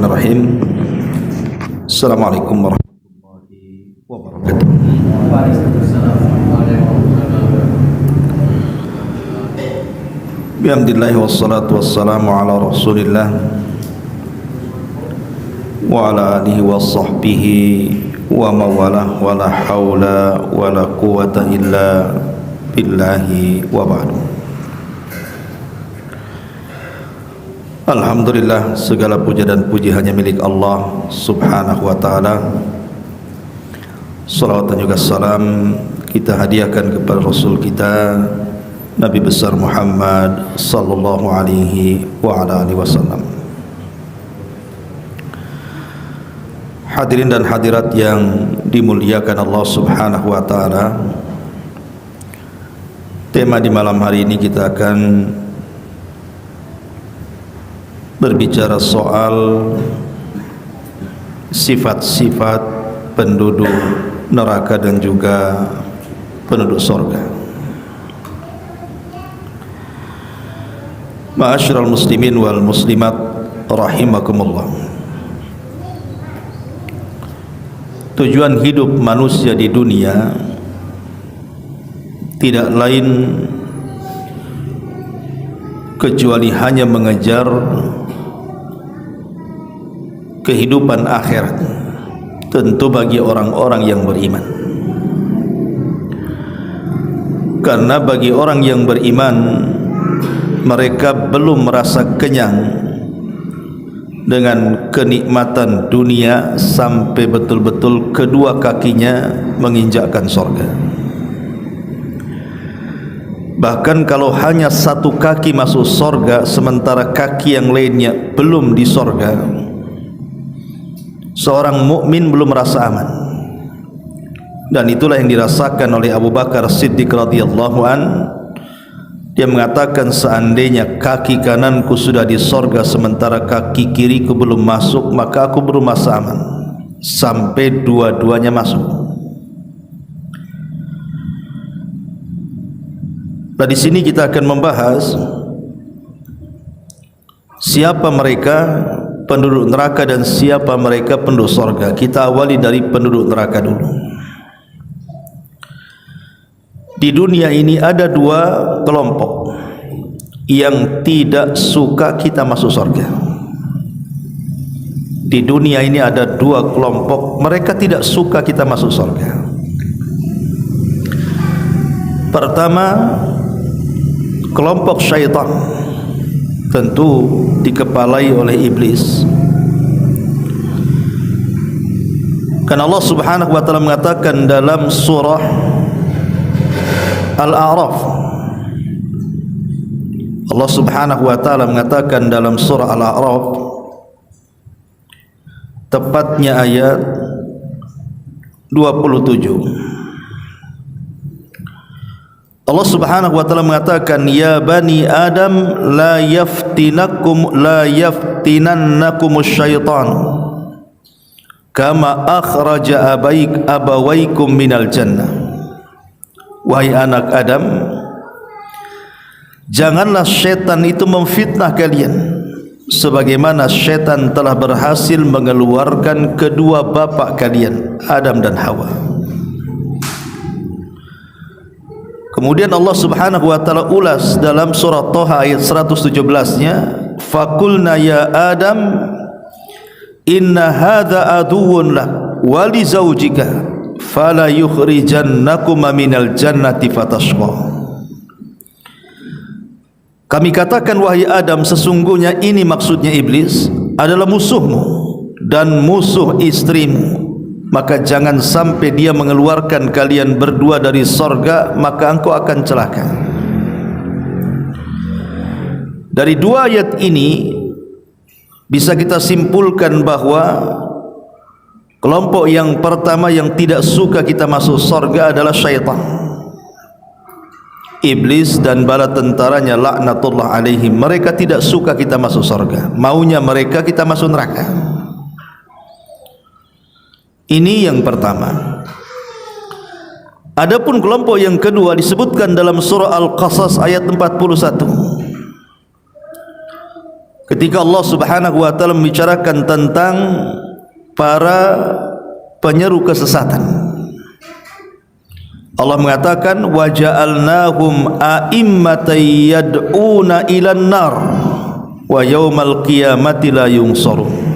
Bismillahirrahmanirrahim. Assalamualaikum warahmatullahi wabarakatuh. Bihamdillahi wassalatu wassalamu ala rasulillah wa ala alihi wa sahbihi wa mawalah wa la hawla wa la quwata illa billahi wa ba'du. Alhamdulillah, segala puja dan puji hanya milik Allah subhanahu wa ta'ala. Salawat dan juga salam kita hadiahkan kepada Rasul kita Nabi besar Muhammad sallallahu alaihi wa ala alihi wasallam. Hadirin dan hadirat yang dimuliakan Allah subhanahu wa ta'ala, tema di malam hari ini kita akan berbicara soal sifat-sifat penduduk neraka dan juga penduduk surga. Ma'asyiral muslimin wal muslimat rahimakumullah. Tujuan hidup manusia di dunia tidak lain kecuali hanya mengejar kehidupan akhirat, tentu bagi orang-orang yang beriman. Karena bagi orang yang beriman, mereka belum merasa kenyang dengan kenikmatan dunia sampai betul-betul kedua kakinya menginjakkan surga. Bahkan kalau hanya satu kaki masuk surga sementara kaki yang lainnya belum di surga, seorang mukmin belum merasa aman. Dan itulah yang dirasakan oleh Abu Bakar Siddiq radhiyallahu an. Dia mengatakan, seandainya kaki kananku sudah di surga sementara kaki kiriku belum masuk, maka aku belum merasa aman sampai dua-duanya masuk. Nah, di sini kita akan membahas siapa mereka penduduk neraka dan siapa mereka penduduk surga. Kita awali dari penduduk neraka dulu. Di dunia ini ada dua kelompok yang tidak suka kita masuk surga. Di dunia ini ada dua kelompok, mereka tidak suka kita masuk surga. Pertama, kelompok syaitan, tentu dikepalai oleh iblis. Karena Allah subhanahu wa ta'ala mengatakan dalam surah Al-A'raf, Allah subhanahu wa ta'ala mengatakan dalam surah Al-A'raf, tepatnya ayat 27, Allah subhanahu wa ta'ala mengatakan, ya bani Adam la yaftinannakumus syaitan kama akhraja abawaikum minal jannah. Wahai anak Adam, janganlah syaitan itu memfitnah kalian sebagaimana syaitan telah berhasil mengeluarkan kedua bapa kalian, Adam dan Hawa. Kemudian Allah subhanahu wa ta'ala ulas dalam surah Toha ayat 117-nya, faqulna ya Adam inna hadha aduwwun lak wa li zawjika fala yukhrijannakuma minal jannati fatashqa. Kami katakan, wahai Adam, sesungguhnya ini maksudnya iblis adalah musuhmu dan musuh istrimu, maka jangan sampai dia mengeluarkan kalian berdua dari sorga, maka engkau akan celaka. Dari dua ayat ini bisa kita simpulkan bahwa kelompok yang pertama yang tidak suka kita masuk surga adalah syaitan, iblis dan bala tentaranya laknatullah alaihim. Mereka tidak suka kita masuk surga, maunya mereka kita masuk neraka. Ini yang pertama. Adapun kelompok yang kedua disebutkan dalam surah Al-Qasas ayat 41. ketika Allah Subhanahu wa taala membicarakan tentang para penyeru kesesatan. Allah mengatakan wa ja'alnahum a'immatan yad'una ilan nar wa yaumal qiyamati la yunsarun.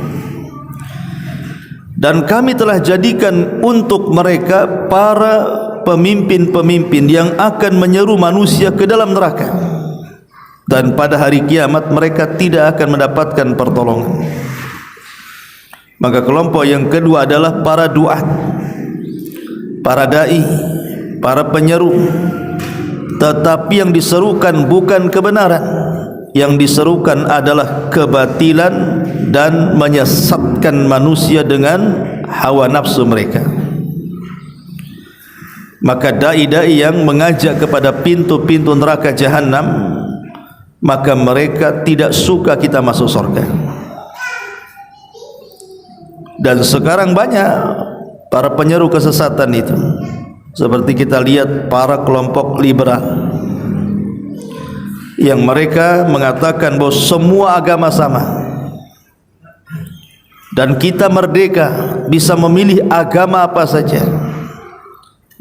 Dan kami telah jadikan untuk mereka para pemimpin-pemimpin yang akan menyeru manusia ke dalam neraka, dan pada hari kiamat mereka tidak akan mendapatkan pertolongan. Maka kelompok yang kedua adalah para duat, para dai, para penyeru, tetapi yang diserukan bukan kebenaran, yang diserukan adalah kebatilan dan menyesatkan manusia dengan hawa nafsu mereka. Maka dai-dai yang mengajak kepada pintu-pintu neraka jahanam, maka mereka tidak suka kita masuk surga. Dan sekarang banyak para penyeru kesesatan itu, seperti kita lihat para kelompok liberal yang mereka mengatakan bahwa semua agama sama dan kita merdeka bisa memilih agama apa saja.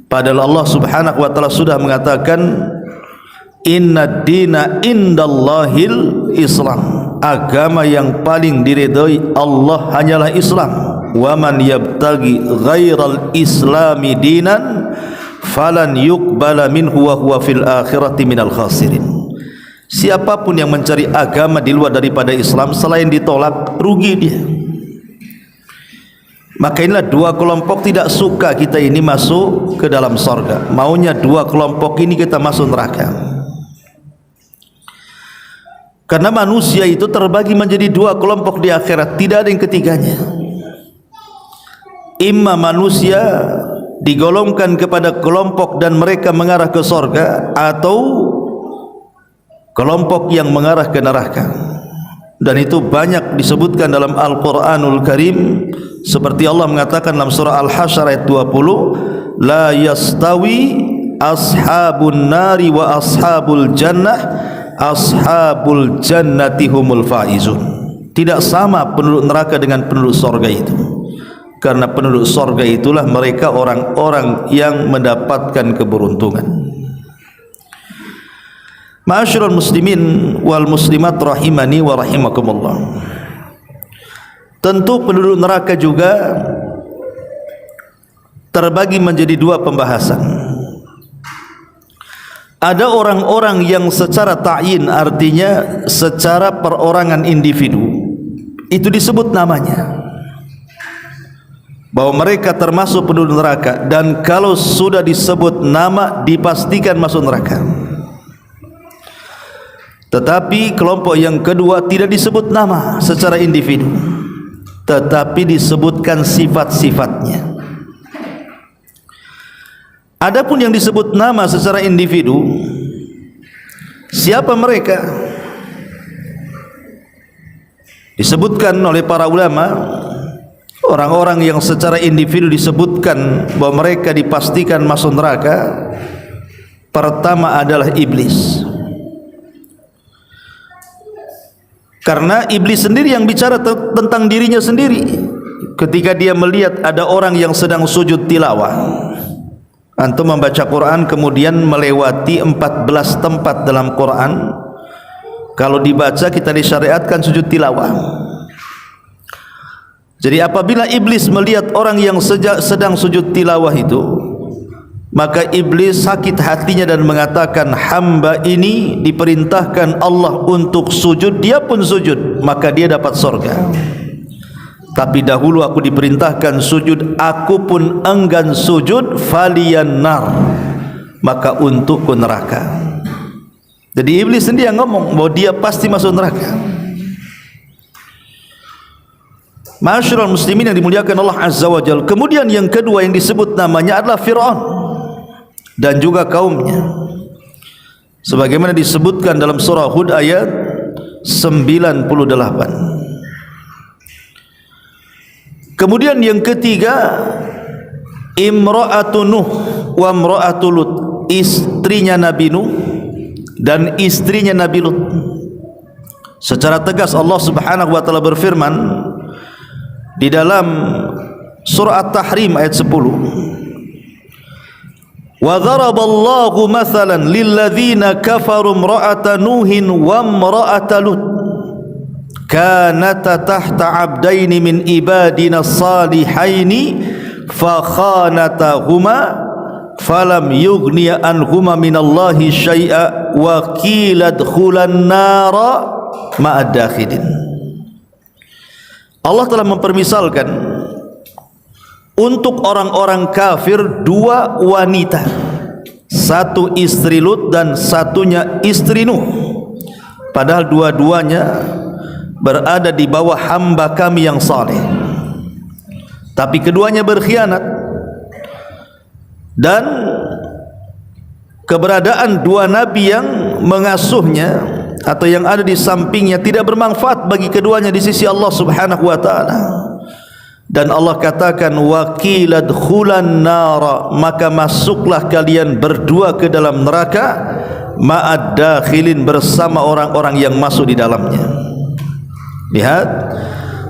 Padahal Allah Subhanahu wa taala sudah mengatakan inna dina indallahil Islam, agama yang paling diridhai Allah hanyalah Islam. Wa man yabtaghi ghairal islami dinan falan yuqbala minhu wa huwa fil akhirati minal khasirin. Siapapun yang mencari agama di luar daripada Islam, selain ditolak, rugi dia. Maka inilah dua kelompok tidak suka kita ini masuk ke dalam surga. Maunya dua kelompok ini kita masuk neraka. Karena manusia itu terbagi menjadi dua kelompok di akhirat, tidak ada yang ketiganya. Imma manusia digolongkan kepada kelompok dan mereka mengarah ke surga, atau kelompok yang mengarah ke neraka. Dan itu banyak disebutkan dalam Al-Quranul Karim, seperti Allah mengatakan dalam surah Al-Hasyr ayat 20, la yastawi ashabun nari wa ashabul jannah, ashabul jannati humul faizun. Tidak sama penduduk neraka dengan penduduk surga itu, karena penduduk surga itulah mereka orang-orang yang mendapatkan keberuntungan. Ma'asyiral muslimin wal muslimat rahimani wa rahimakumullah. Tentu penduduk neraka juga terbagi menjadi dua pembahasan. Ada orang-orang yang secara ta'yin, artinya secara perorangan individu, itu disebut namanya, bahwa mereka termasuk penduduk neraka, dan kalau sudah disebut nama dipastikan masuk neraka. Tetapi kelompok yang kedua tidak disebut nama secara individu, tetapi disebutkan sifat-sifatnya. Adapun yang disebut nama secara individu, siapa mereka? Disebutkan oleh para ulama, orang-orang yang secara individu disebutkan bahwa mereka dipastikan masuk neraka. Pertama adalah iblis. Karena iblis sendiri yang bicara tentang dirinya sendiri ketika dia melihat ada orang yang sedang sujud tilawah. Antum membaca Quran kemudian melewati 14 tempat dalam Quran, kalau dibaca kita disyariatkan sujud tilawah. Jadi apabila iblis melihat orang yang sedang sujud tilawah itu, maka iblis sakit hatinya dan mengatakan, hamba ini diperintahkan Allah untuk sujud, dia pun sujud, maka dia dapat surga. Tapi dahulu aku diperintahkan sujud, aku pun enggan sujud, faliyan nar, maka untukku neraka. Jadi iblis sendiri yang ngomong bahwa dia pasti masuk neraka. Ma'asyiral muslimin yang dimuliakan Allah Azza wa Jalla. Kemudian yang kedua yang disebut namanya adalah Fir'aun dan juga kaumnya, sebagaimana disebutkan dalam surah Hud ayat 98. Kemudian yang ketiga, Imra'atu Nuh wa Imra'atu Lut, istrinya Nabi Nuh dan istrinya Nabi Lut. Secara tegas Allah Subhanahu wa taala berfirman di dalam surah At-Tahrim ayat 10, wa dharaballahu mathalan lilladzina kafaru imra'ata nuhin wa imra'ata lut kanata tahta 'abdaini min ibadina salihaini fa khanatahuma falam yughniya anhuma minallahi syai'a wa qila dkhulan nara ma'ad dakhilin. Allah telah mempermisalkan untuk orang-orang kafir dua wanita, satu istri Lut dan satunya istri Nuh, padahal dua-duanya berada di bawah hamba kami yang saleh, tapi keduanya berkhianat, dan keberadaan dua nabi yang mengasuhnya atau yang ada di sampingnya tidak bermanfaat bagi keduanya di sisi Allah Subhanahu wa taala. Dan Allah katakan wa qila dkhulan nara, maka masuklah kalian berdua ke dalam neraka ma'ad dakhilin, bersama orang-orang yang masuk di dalamnya. Lihat,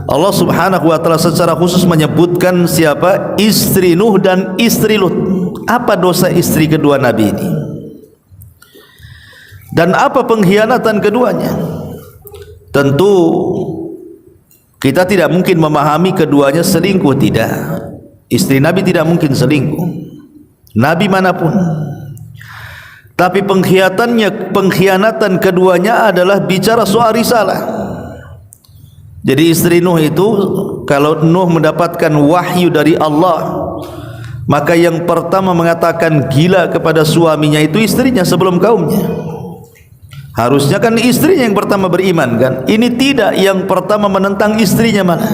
Allah Subhanahu wa taala secara khusus menyebutkan siapa? Istri Nuh dan istri Lut. Apa dosa istri kedua nabi ini? Dan apa pengkhianatan keduanya? Tentu kita tidak mungkin memahami keduanya selingkuh, tidak. Istri Nabi tidak mungkin selingkuh, Nabi manapun. Tapi pengkhianatan keduanya adalah bicara soal risalah. Jadi istri Nuh itu, kalau Nuh mendapatkan wahyu dari Allah, maka yang pertama mengatakan gila kepada suaminya itu istrinya sebelum kaumnya. Harusnya kan istrinya yang pertama beriman kan. Ini tidak, yang pertama menentang istrinya malah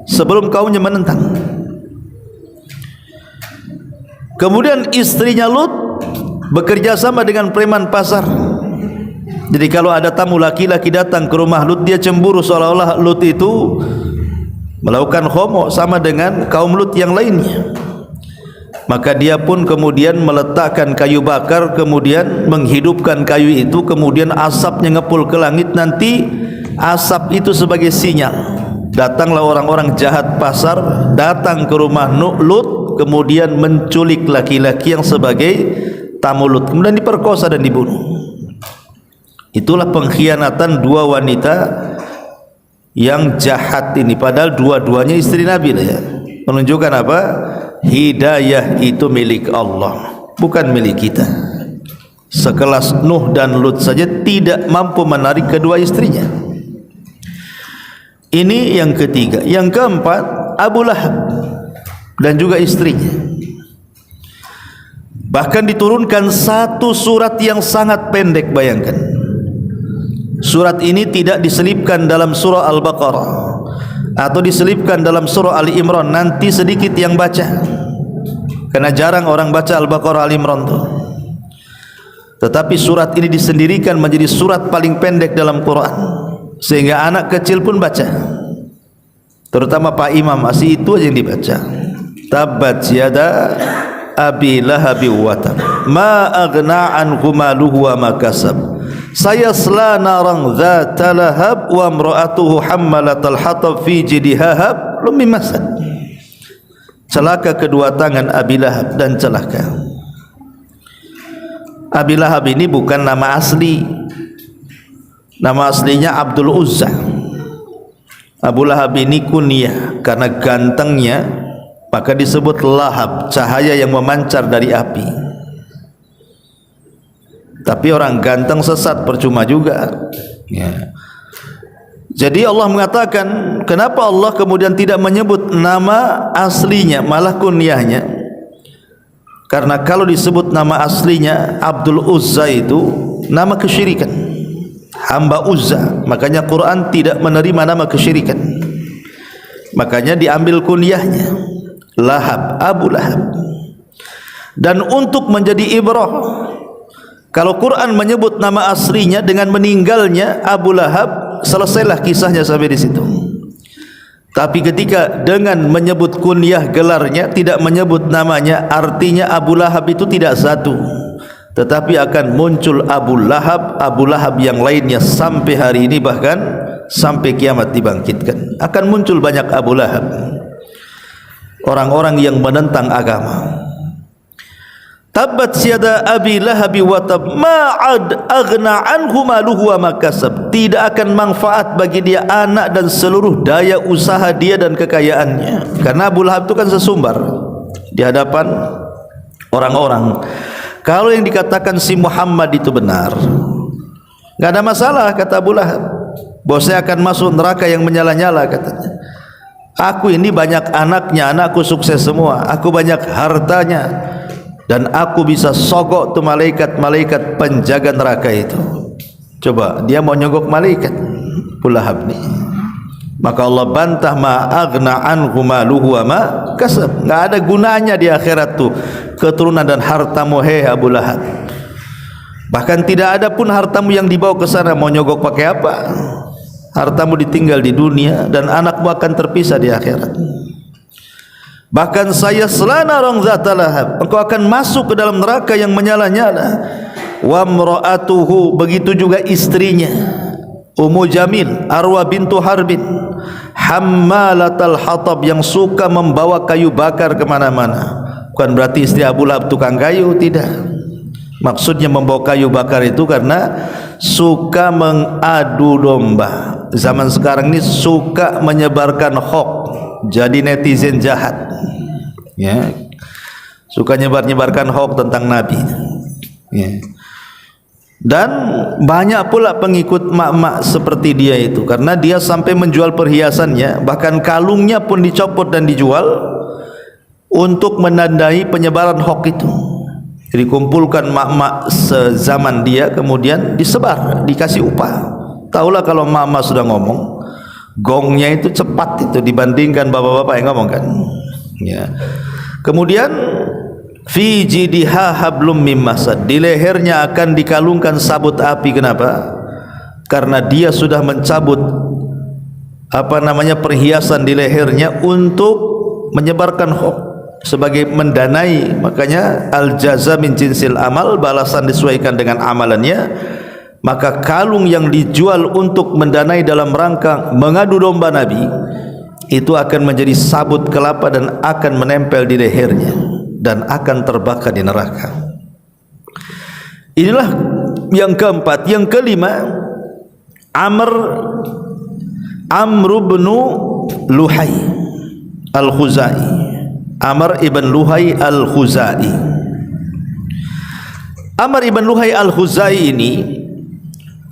sebelum kaumnya menentang. Kemudian istrinya Lut bekerja sama dengan preman pasar. Jadi kalau ada tamu laki-laki datang ke rumah Lut, dia cemburu seolah-olah Lut itu melakukan homo sama dengan kaum Lut yang lainnya. Maka dia pun kemudian meletakkan kayu bakar, kemudian menghidupkan kayu itu, kemudian asapnya ngepul ke langit. Nanti asap itu sebagai sinyal, datanglah orang-orang jahat pasar, datang ke rumah Lut, kemudian menculik laki-laki yang sebagai tamu Lut, kemudian diperkosa dan dibunuh. Itulah pengkhianatan dua wanita yang jahat ini, padahal dua-duanya istri Nabi lah ya. Menunjukkan apa? Hidayah itu milik Allah, bukan milik kita. Sekelas Nuh dan Lut saja tidak mampu menarik kedua istrinya. Ini yang ketiga. Yang keempat, Abu Lahab dan juga istrinya. Bahkan diturunkan satu surat yang sangat pendek, bayangkan. Surat ini tidak diselipkan dalam surah Al-Baqarah atau diselipkan dalam surah Ali Imran. Nanti sedikit yang baca, karena jarang orang baca Al-Baqarah, Ali Imran itu. Tetapi surat ini disendirikan menjadi surat paling pendek dalam Quran, sehingga anak kecil pun baca, terutama Pak Imam, masih itu aja yang dibaca. Tabbat yada abi lahabi wa tab, ma aghna anhu maluhu wa ma kasab, sayasla naran dzata lahab wa imra'atuhu hammalatal hatab fi jidihah lummi masad. Celaka kedua tangan Abi Lahab dan celaka. Abi Lahab ini bukan nama asli. Nama aslinya Abdul Uzza. Abu Lahab ini kunyah, karena gantengnya maka disebut lahab, cahaya yang memancar dari api. Tapi orang ganteng sesat percuma juga ya. Jadi Allah mengatakan, kenapa Allah kemudian tidak menyebut nama aslinya, malah kunyahnya? Karena kalau disebut nama aslinya Abdul Uzza itu nama kesyirikan, hamba Uzza. Makanya Quran tidak menerima nama kesyirikan, makanya diambil kunyahnya, Lahab, Abu Lahab. Dan untuk menjadi ibrah, kalau Quran menyebut nama aslinya dengan meninggalnya Abu Lahab, selesailah kisahnya sampai di situ. Tapi ketika dengan menyebut kunyah gelarnya, tidak menyebut namanya, artinya Abu Lahab itu tidak satu, tetapi akan muncul Abu Lahab yang lainnya sampai hari ini, bahkan sampai kiamat dibangkitkan. Akan muncul banyak Abu Lahab, orang-orang yang menentang agama. Tabbat syada Abi Lahab wa tab ma'ad aghna anhu maluhu wa makasab. Tidak akan manfaat bagi dia anak dan seluruh daya usaha dia dan kekayaannya. Karena Abu Lahab itu kan sesumbar di hadapan orang-orang. Kalau yang dikatakan si Muhammad itu benar, enggak ada masalah, kata Abu Lahab. Bosnya akan masuk neraka yang menyala-nyala, katanya. Aku ini banyak anaknya, anakku sukses semua, aku banyak hartanya, dan aku bisa sogok tuh malaikat-malaikat penjaga neraka itu. Coba dia mau nyogok malaikat, Abu Lahab nih. Maka Allah bantah, ma aghna anhu maluhu wa ma kasab. Enggak ada gunanya di akhirat tuh keturunan dan hartamu, hei Abu Lahab. Bahkan tidak ada pun hartamu yang dibawa ke sana, mau nyogok pakai apa? Hartamu ditinggal di dunia dan anakmu akan terpisah di akhirat. Bahkan saya selana rong zata lahab, engkau akan masuk ke dalam neraka yang menyala-nyala. Wa mra'atuhu, begitu juga istrinya Ummu Jamil, Arwa bintu Harbin, hammalatal hatab, yang suka membawa kayu bakar kemana-mana. Bukan berarti istri Abu Lahab tukang kayu, tidak. Maksudnya membawa kayu bakar itu karena suka mengadu domba. Zaman sekarang ini suka menyebarkan hoax, jadi netizen jahat, ya, suka nyebar-nyebarkan hoax tentang Nabi, ya. Dan banyak pula pengikut mak-mak seperti dia itu, karena dia sampai menjual perhiasannya, bahkan kalungnya pun dicopot dan dijual untuk menandai penyebaran hoax itu. Jadi kumpulkan mak-mak sezaman dia, kemudian disebar, dikasih upah. Taulah kalau mak-mak sudah ngomong, gongnya itu cepat itu dibandingkan bapak-bapak yang ngomong kan, ya. Kemudian fi jidiha hablum mim masad, di lehernya akan dikalungkan sabut api. Kenapa? Karena dia sudah mencabut perhiasan di lehernya untuk menyebarkan hoax, sebagai mendanai. Makanya al jaza min jinsil amal, balasan disesuaikan dengan amalannya. Maka kalung yang dijual untuk mendanai dalam rangka mengadu domba Nabi itu akan menjadi sabut kelapa dan akan menempel di lehernya dan akan terbakar di neraka. Inilah yang keempat. Yang kelima, Amr bin Luhai Al-Khuzai. Amr ibn Luhai Al-Khuzai. Amr ibn Luhai Al-Khuzai ini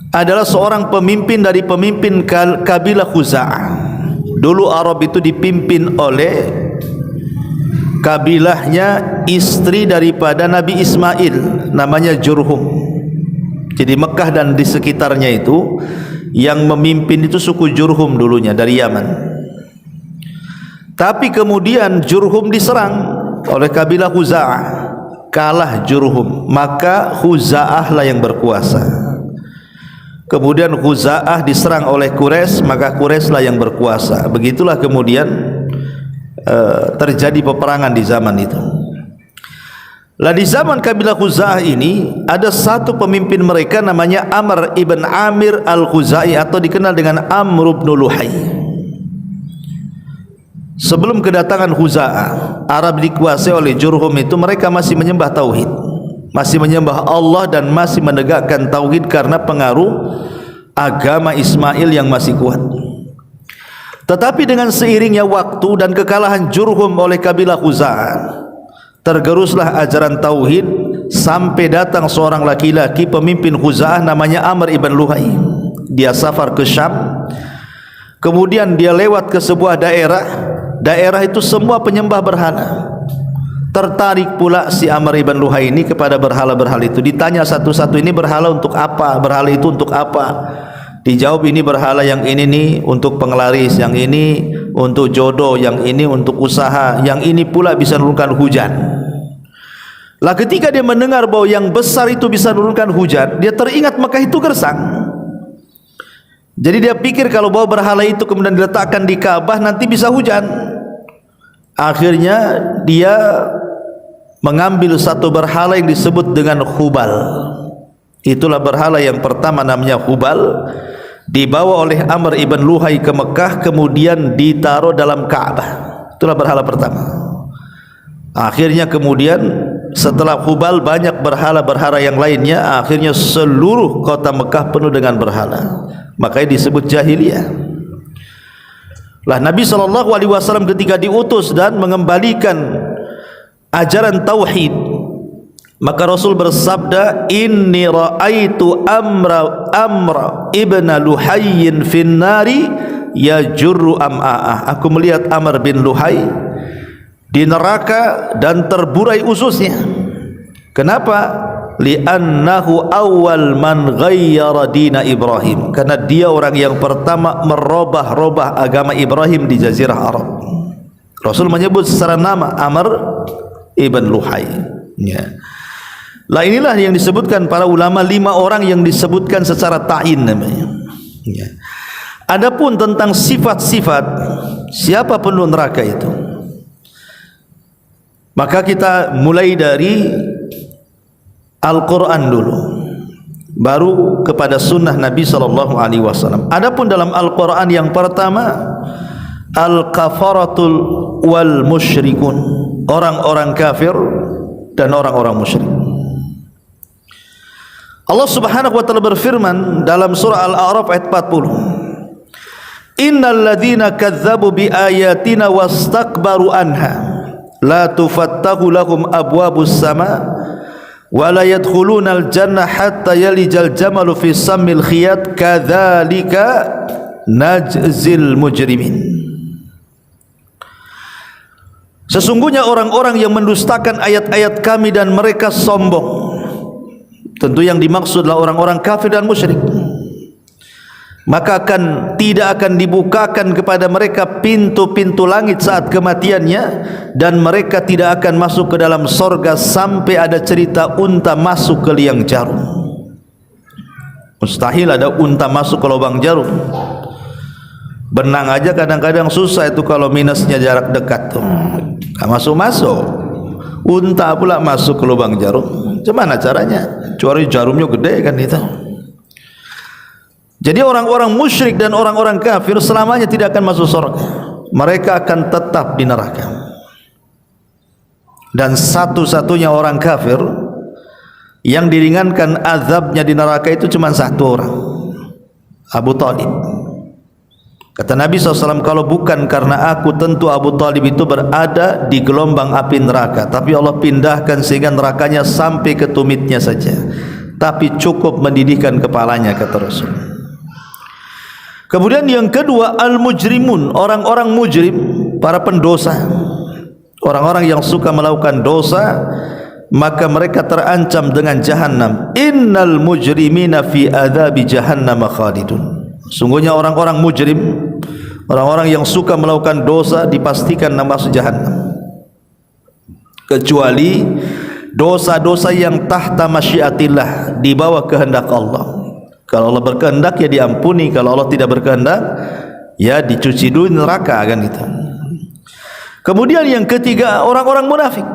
adalah seorang pemimpin dari pemimpin kabilah Khuza'ah. Dulu Arab itu dipimpin oleh kabilahnya istri daripada Nabi Ismail, namanya Jurhum. Jadi Mekah dan di sekitarnya itu yang memimpin itu suku Jurhum dulunya, dari Yaman. Tapi kemudian Jurhum diserang oleh kabilah Khuza'ah, kalah Jurhum, maka Khuza'ah lah yang berkuasa. Kemudian Khuza'ah diserang oleh Quraisy, maka Quraisy lah yang berkuasa. Begitulah kemudian terjadi peperangan di zaman itu. Lah di zaman kabilah Khuza'ah ini ada satu pemimpin mereka namanya Amr ibn Amir Al-Khuzai, atau dikenal dengan Amr bin Luhai. Sebelum kedatangan Khuza'ah, Arab dikuasai oleh Jurhum itu mereka masih menyembah tauhid, masih menyembah Allah dan masih menegakkan tauhid karena pengaruh agama Ismail yang masih kuat. Tetapi dengan seiringnya waktu dan kekalahan Jurhum oleh kabilah Khuza'ah, tergeruslah ajaran tauhid sampai datang seorang laki-laki pemimpin Khuza'ah namanya Amr ibn Luhai. Dia safar ke Syam, kemudian dia lewat ke sebuah daerah itu semua penyembah berhala. Tertarik pula si Amr ibn Luhai ini kepada berhala-berhala itu. Ditanya satu-satu, ini berhala untuk apa, berhala itu untuk apa? Dijawab, ini berhala yang ini nih untuk penglaris, yang ini untuk jodoh, yang ini untuk usaha, yang ini pula bisa menurunkan hujan. Lah ketika dia mendengar bahwa yang besar itu bisa menurunkan hujan, dia teringat Mekah itu gersang. Jadi dia pikir kalau bawa berhala itu kemudian diletakkan di Ka'bah nanti bisa hujan. Akhirnya dia mengambil satu berhala yang disebut dengan Hubal. Itulah berhala yang pertama, namanya Hubal, dibawa oleh Amr ibn Luhai ke Mekah, kemudian ditaruh dalam Ka'bah. Itulah berhala pertama. Akhirnya kemudian setelah Hubal banyak berhala-berhala yang lainnya, akhirnya seluruh kota Mekah penuh dengan berhala. Makanya disebut jahiliyah. Lah Nabi SAW ketika diutus dan mengembalikan ajaran tauhid, maka Rasul bersabda, inni ra'aitu amra ibn Luhayyin fin nari yajurru am'a'ah. Aku melihat Amr bin Luhai di neraka dan terburai ususnya. Kenapa? Li'annahu awal man ghayyara dina Ibrahim, karena dia orang yang pertama merubah-rubah agama Ibrahim di Jazirah Arab. Rasul menyebut secara nama Amr ibn Luhai, ya. Lah inilah yang disebutkan para ulama, 5 orang yang disebutkan secara ta'in namanya, ya. Adapun tentang sifat-sifat siapa penduduk neraka itu, maka kita mulai dari Al-Quran dulu, baru kepada sunnah Nabi SAW. Adapun dalam Al-Quran yang pertama, Al-Kafaratul wal Musyrikun, orang-orang kafir dan orang-orang musyrik. Allah Subhanahu wa ta'ala berfirman dalam surah Al-A'raf ayat 40, innal ladzina kadzdzabu bi ayatina wastakbaru anha la tufattahu lahum abwabus sama wa la yadkhulunal jannah hatta yalijal jamalu fi sammil khiyat kadzalika najzil mujrimin. Sesungguhnya orang-orang yang mendustakan ayat-ayat kami dan mereka sombong, tentu yang dimaksudlah orang-orang kafir dan musyrik, maka tidak akan dibukakan kepada mereka pintu-pintu langit saat kematiannya, dan mereka tidak akan masuk ke dalam sorga sampai ada cerita unta masuk ke liang jarum. Mustahil ada unta masuk ke lubang jarum. Benang aja kadang-kadang susah itu kalau minusnya jarak dekat tuh, gak masuk-masuk. Unta pula masuk ke lubang jarum, gimana caranya? Kecuali jarumnya gede kan itu. Jadi orang-orang musyrik dan orang-orang kafir selamanya tidak akan masuk surga. Mereka akan tetap di neraka. Dan satu-satunya orang kafir yang diringankan azabnya di neraka itu cuma satu orang, Abu Talib. Kata Nabi SAW, kalau bukan karena aku, tentu Abu Talib itu berada di gelombang api neraka, tapi Allah pindahkan sehingga nerakanya sampai ke tumitnya saja, tapi cukup mendidihkan kepalanya, kata Rasul. Kemudian yang kedua, al-mujrimun, orang-orang mujrim, para pendosa, orang-orang yang suka melakukan dosa, maka mereka terancam dengan jahannam. Innal mujrimina fi adzabi jahannam khalidun. Sungguhnya orang-orang mujrim, orang-orang yang suka melakukan dosa, dipastikan masuk jahannam, kecuali dosa-dosa yang tahta masyiatillah, di bawah kehendak Allah. Kalau Allah berkehendak ya diampuni, kalau Allah tidak berkehendak ya dicuci dulu neraka, kan gitu. Kemudian yang ketiga, orang-orang munafik.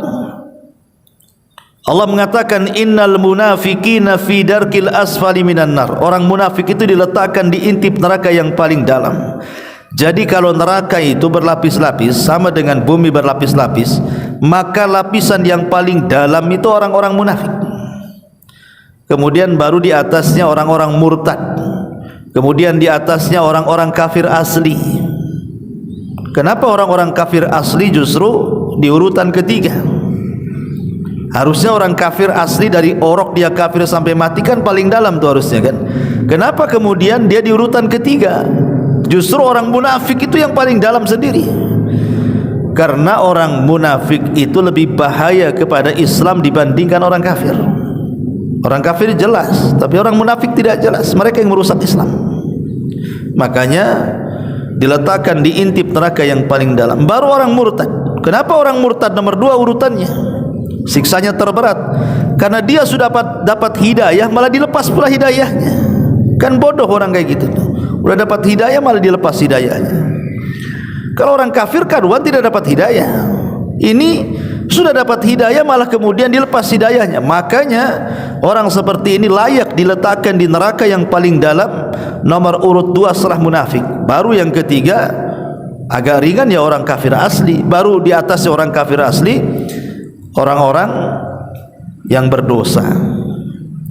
Allah mengatakan innal munafiqina fi darkil asfali minan nar. Orang munafik itu diletakkan di intip neraka yang paling dalam. Jadi kalau neraka itu berlapis-lapis sama dengan bumi berlapis-lapis, maka lapisan yang paling dalam itu orang-orang munafik. Kemudian baru di atasnya orang-orang murtad. Kemudian di atasnya orang-orang kafir asli. Kenapa orang-orang kafir asli justru di urutan ketiga? Harusnya orang kafir asli dari orok dia kafir sampai mati kan paling dalam tuh harusnya kan. Kenapa kemudian dia di urutan ketiga? Justru orang munafik itu yang paling dalam sendiri. Karena orang munafik itu lebih bahaya kepada Islam dibandingkan orang kafir. Orang kafir jelas, tapi orang munafik tidak jelas. Mereka yang merusak Islam. Makanya diletakkan di intip neraka yang paling dalam. Baru orang murtad. Kenapa orang murtad nomor 2 urutannya? Siksanya terberat karena dia sudah dapat hidayah malah dilepas pula hidayahnya. Kan bodoh orang kayak gitu tuh. Udah dapat hidayah malah dilepas hidayahnya. Kalau orang kafir karuan tidak dapat hidayah. Ini Sudah dapat hidayah malah kemudian dilepas hidayahnya. Makanya orang seperti ini layak diletakkan di neraka yang paling dalam, nomor urut 2 setelah munafik. Baru yang ketiga agak ringan ya orang kafir asli. Baru di atas orang kafir asli orang-orang yang berdosa.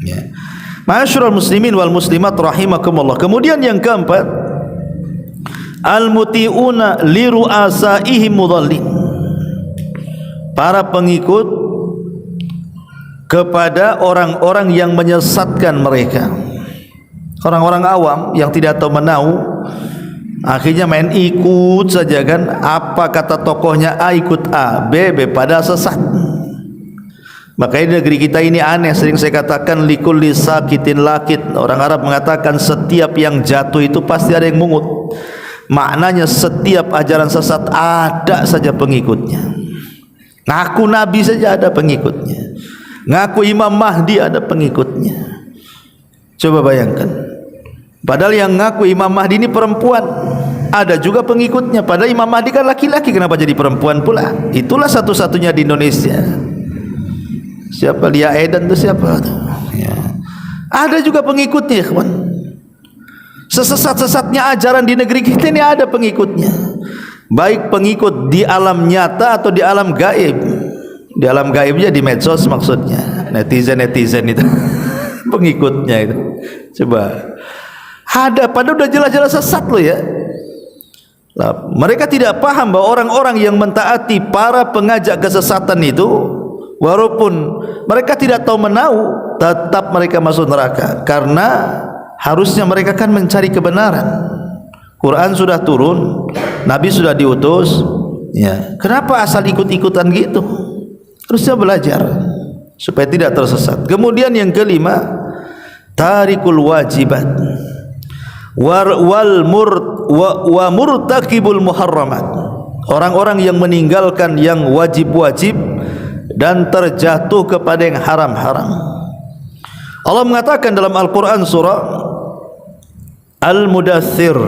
Ya. Ma'asyiral muslimin wal muslimat rahimakumullah. Kemudian yang keempat, al-muti'una li ru'asaihim mudallin. Para pengikut kepada orang-orang yang menyesatkan mereka. Orang-orang awam yang tidak tahu menahu, akhirnya main ikut saja kan. Apa kata tokohnya A ikut A, B pada sesat. Makanya negeri kita ini aneh. Sering saya katakan likulli sakitin lakit. Orang Arab mengatakan setiap yang jatuh itu pasti ada yang mungut. Maknanya setiap ajaran sesat ada saja pengikutnya. Ngaku Nabi saja ada pengikutnya, ngaku Imam Mahdi ada pengikutnya. Coba bayangkan, padahal yang ngaku Imam Mahdi ini perempuan, ada juga pengikutnya. Padahal Imam Mahdi kan laki-laki, kenapa jadi perempuan pula? Itulah satu-satunya di Indonesia. Siapa Lia Edan itu siapa? Ya. Ada juga pengikutnya, kawan. Sesesat-sesatnya ajaran di negeri kita ini ada pengikutnya. Baik pengikut di alam nyata atau di alam gaib. Di alam gaibnya di medsos maksudnya, netizen itu pengikutnya itu. Coba ada, padahal udah jelas-jelas sesat loh ya. Nah, mereka tidak paham bahwa orang-orang yang mentaati para pengajak kesesatan itu, walaupun mereka tidak tahu menahu, tetap mereka masuk neraka. Karena harusnya mereka kan mencari kebenaran. Quran sudah turun, Nabi sudah diutus, ya. Kenapa asal ikut-ikutan gitu? Harusnya belajar supaya tidak tersesat. Kemudian yang kelima, tarikul wajibat wa murtakibul muharramat. Orang-orang yang meninggalkan yang wajib-wajib dan terjatuh kepada yang haram-haram. Allah mengatakan dalam Al-Quran surah Al-Mudaththir,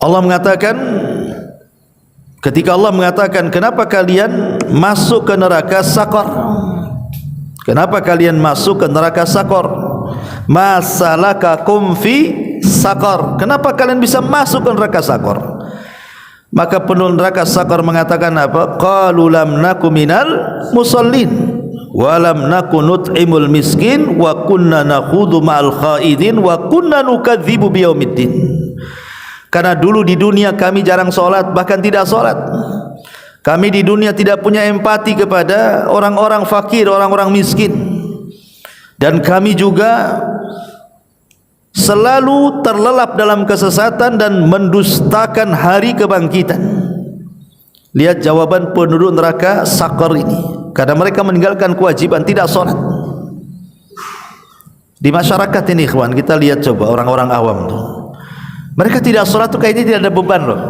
Allah mengatakan, ketika Allah mengatakan kenapa kalian masuk ke neraka Saqar, kenapa kalian masuk ke neraka Saqar, masalakakum fi Saqar, kenapa kalian bisa masuk ke neraka Saqar? Maka penduduk neraka Saqar mengatakan apa? Qalu lam naku minal musallin wa lam naku nut'imul miskin wa kunna nakhudu ma'al khaidin wa kunna nukadzibu biyaumiddin. Karena dulu di dunia kami jarang sholat, bahkan tidak sholat. Kami di dunia tidak punya empati kepada orang-orang fakir, orang-orang miskin. Dan kami juga selalu terlelap dalam kesesatan dan mendustakan hari kebangkitan. Lihat jawaban penduduk neraka Saqar ini, karena mereka meninggalkan kewajiban, tidak sholat. Di masyarakat ini ikhwan, kita lihat coba orang-orang awam tuh, mereka tidak sholat tuh kayaknya tidak ada beban loh,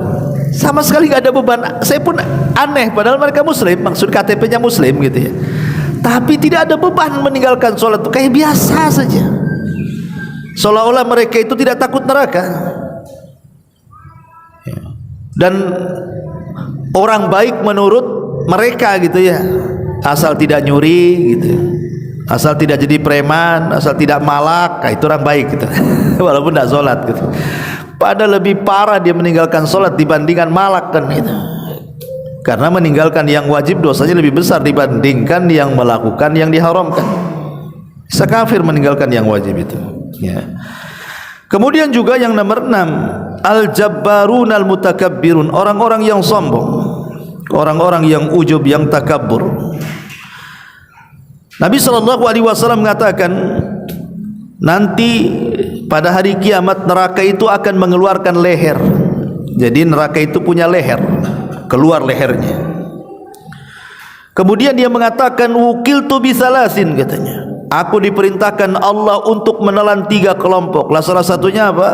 sama sekali tidak ada beban. Saya pun aneh, padahal mereka muslim, maksud KTP-nya muslim gitu ya, tapi tidak ada beban meninggalkan sholat tuh, kayak biasa saja, seolah-olah mereka itu tidak takut neraka. Dan orang baik menurut mereka gitu ya, asal tidak nyuri gitu, asal tidak jadi preman, asal tidak malak, itu orang baik gitu. Walaupun tidak sholat gitu. Padahal lebih parah dia meninggalkan sholat dibandingkan malak kan itu. Karena meninggalkan yang wajib dosanya lebih besar dibandingkan yang melakukan yang diharamkan. Bisa kafir meninggalkan yang wajib itu ya. Kemudian juga yang nomor 6, al-jabbarun al-mutakabbirun, orang-orang yang sombong, orang-orang yang ujub, yang takabbur. Nabi SAW mengatakan nanti pada hari kiamat neraka itu akan mengeluarkan leher. Jadi neraka itu punya leher, keluar lehernya. Kemudian dia mengatakan wukiltu bisalasin, katanya, aku diperintahkan Allah untuk menelan 3 kelompok. Lah salah satunya apa?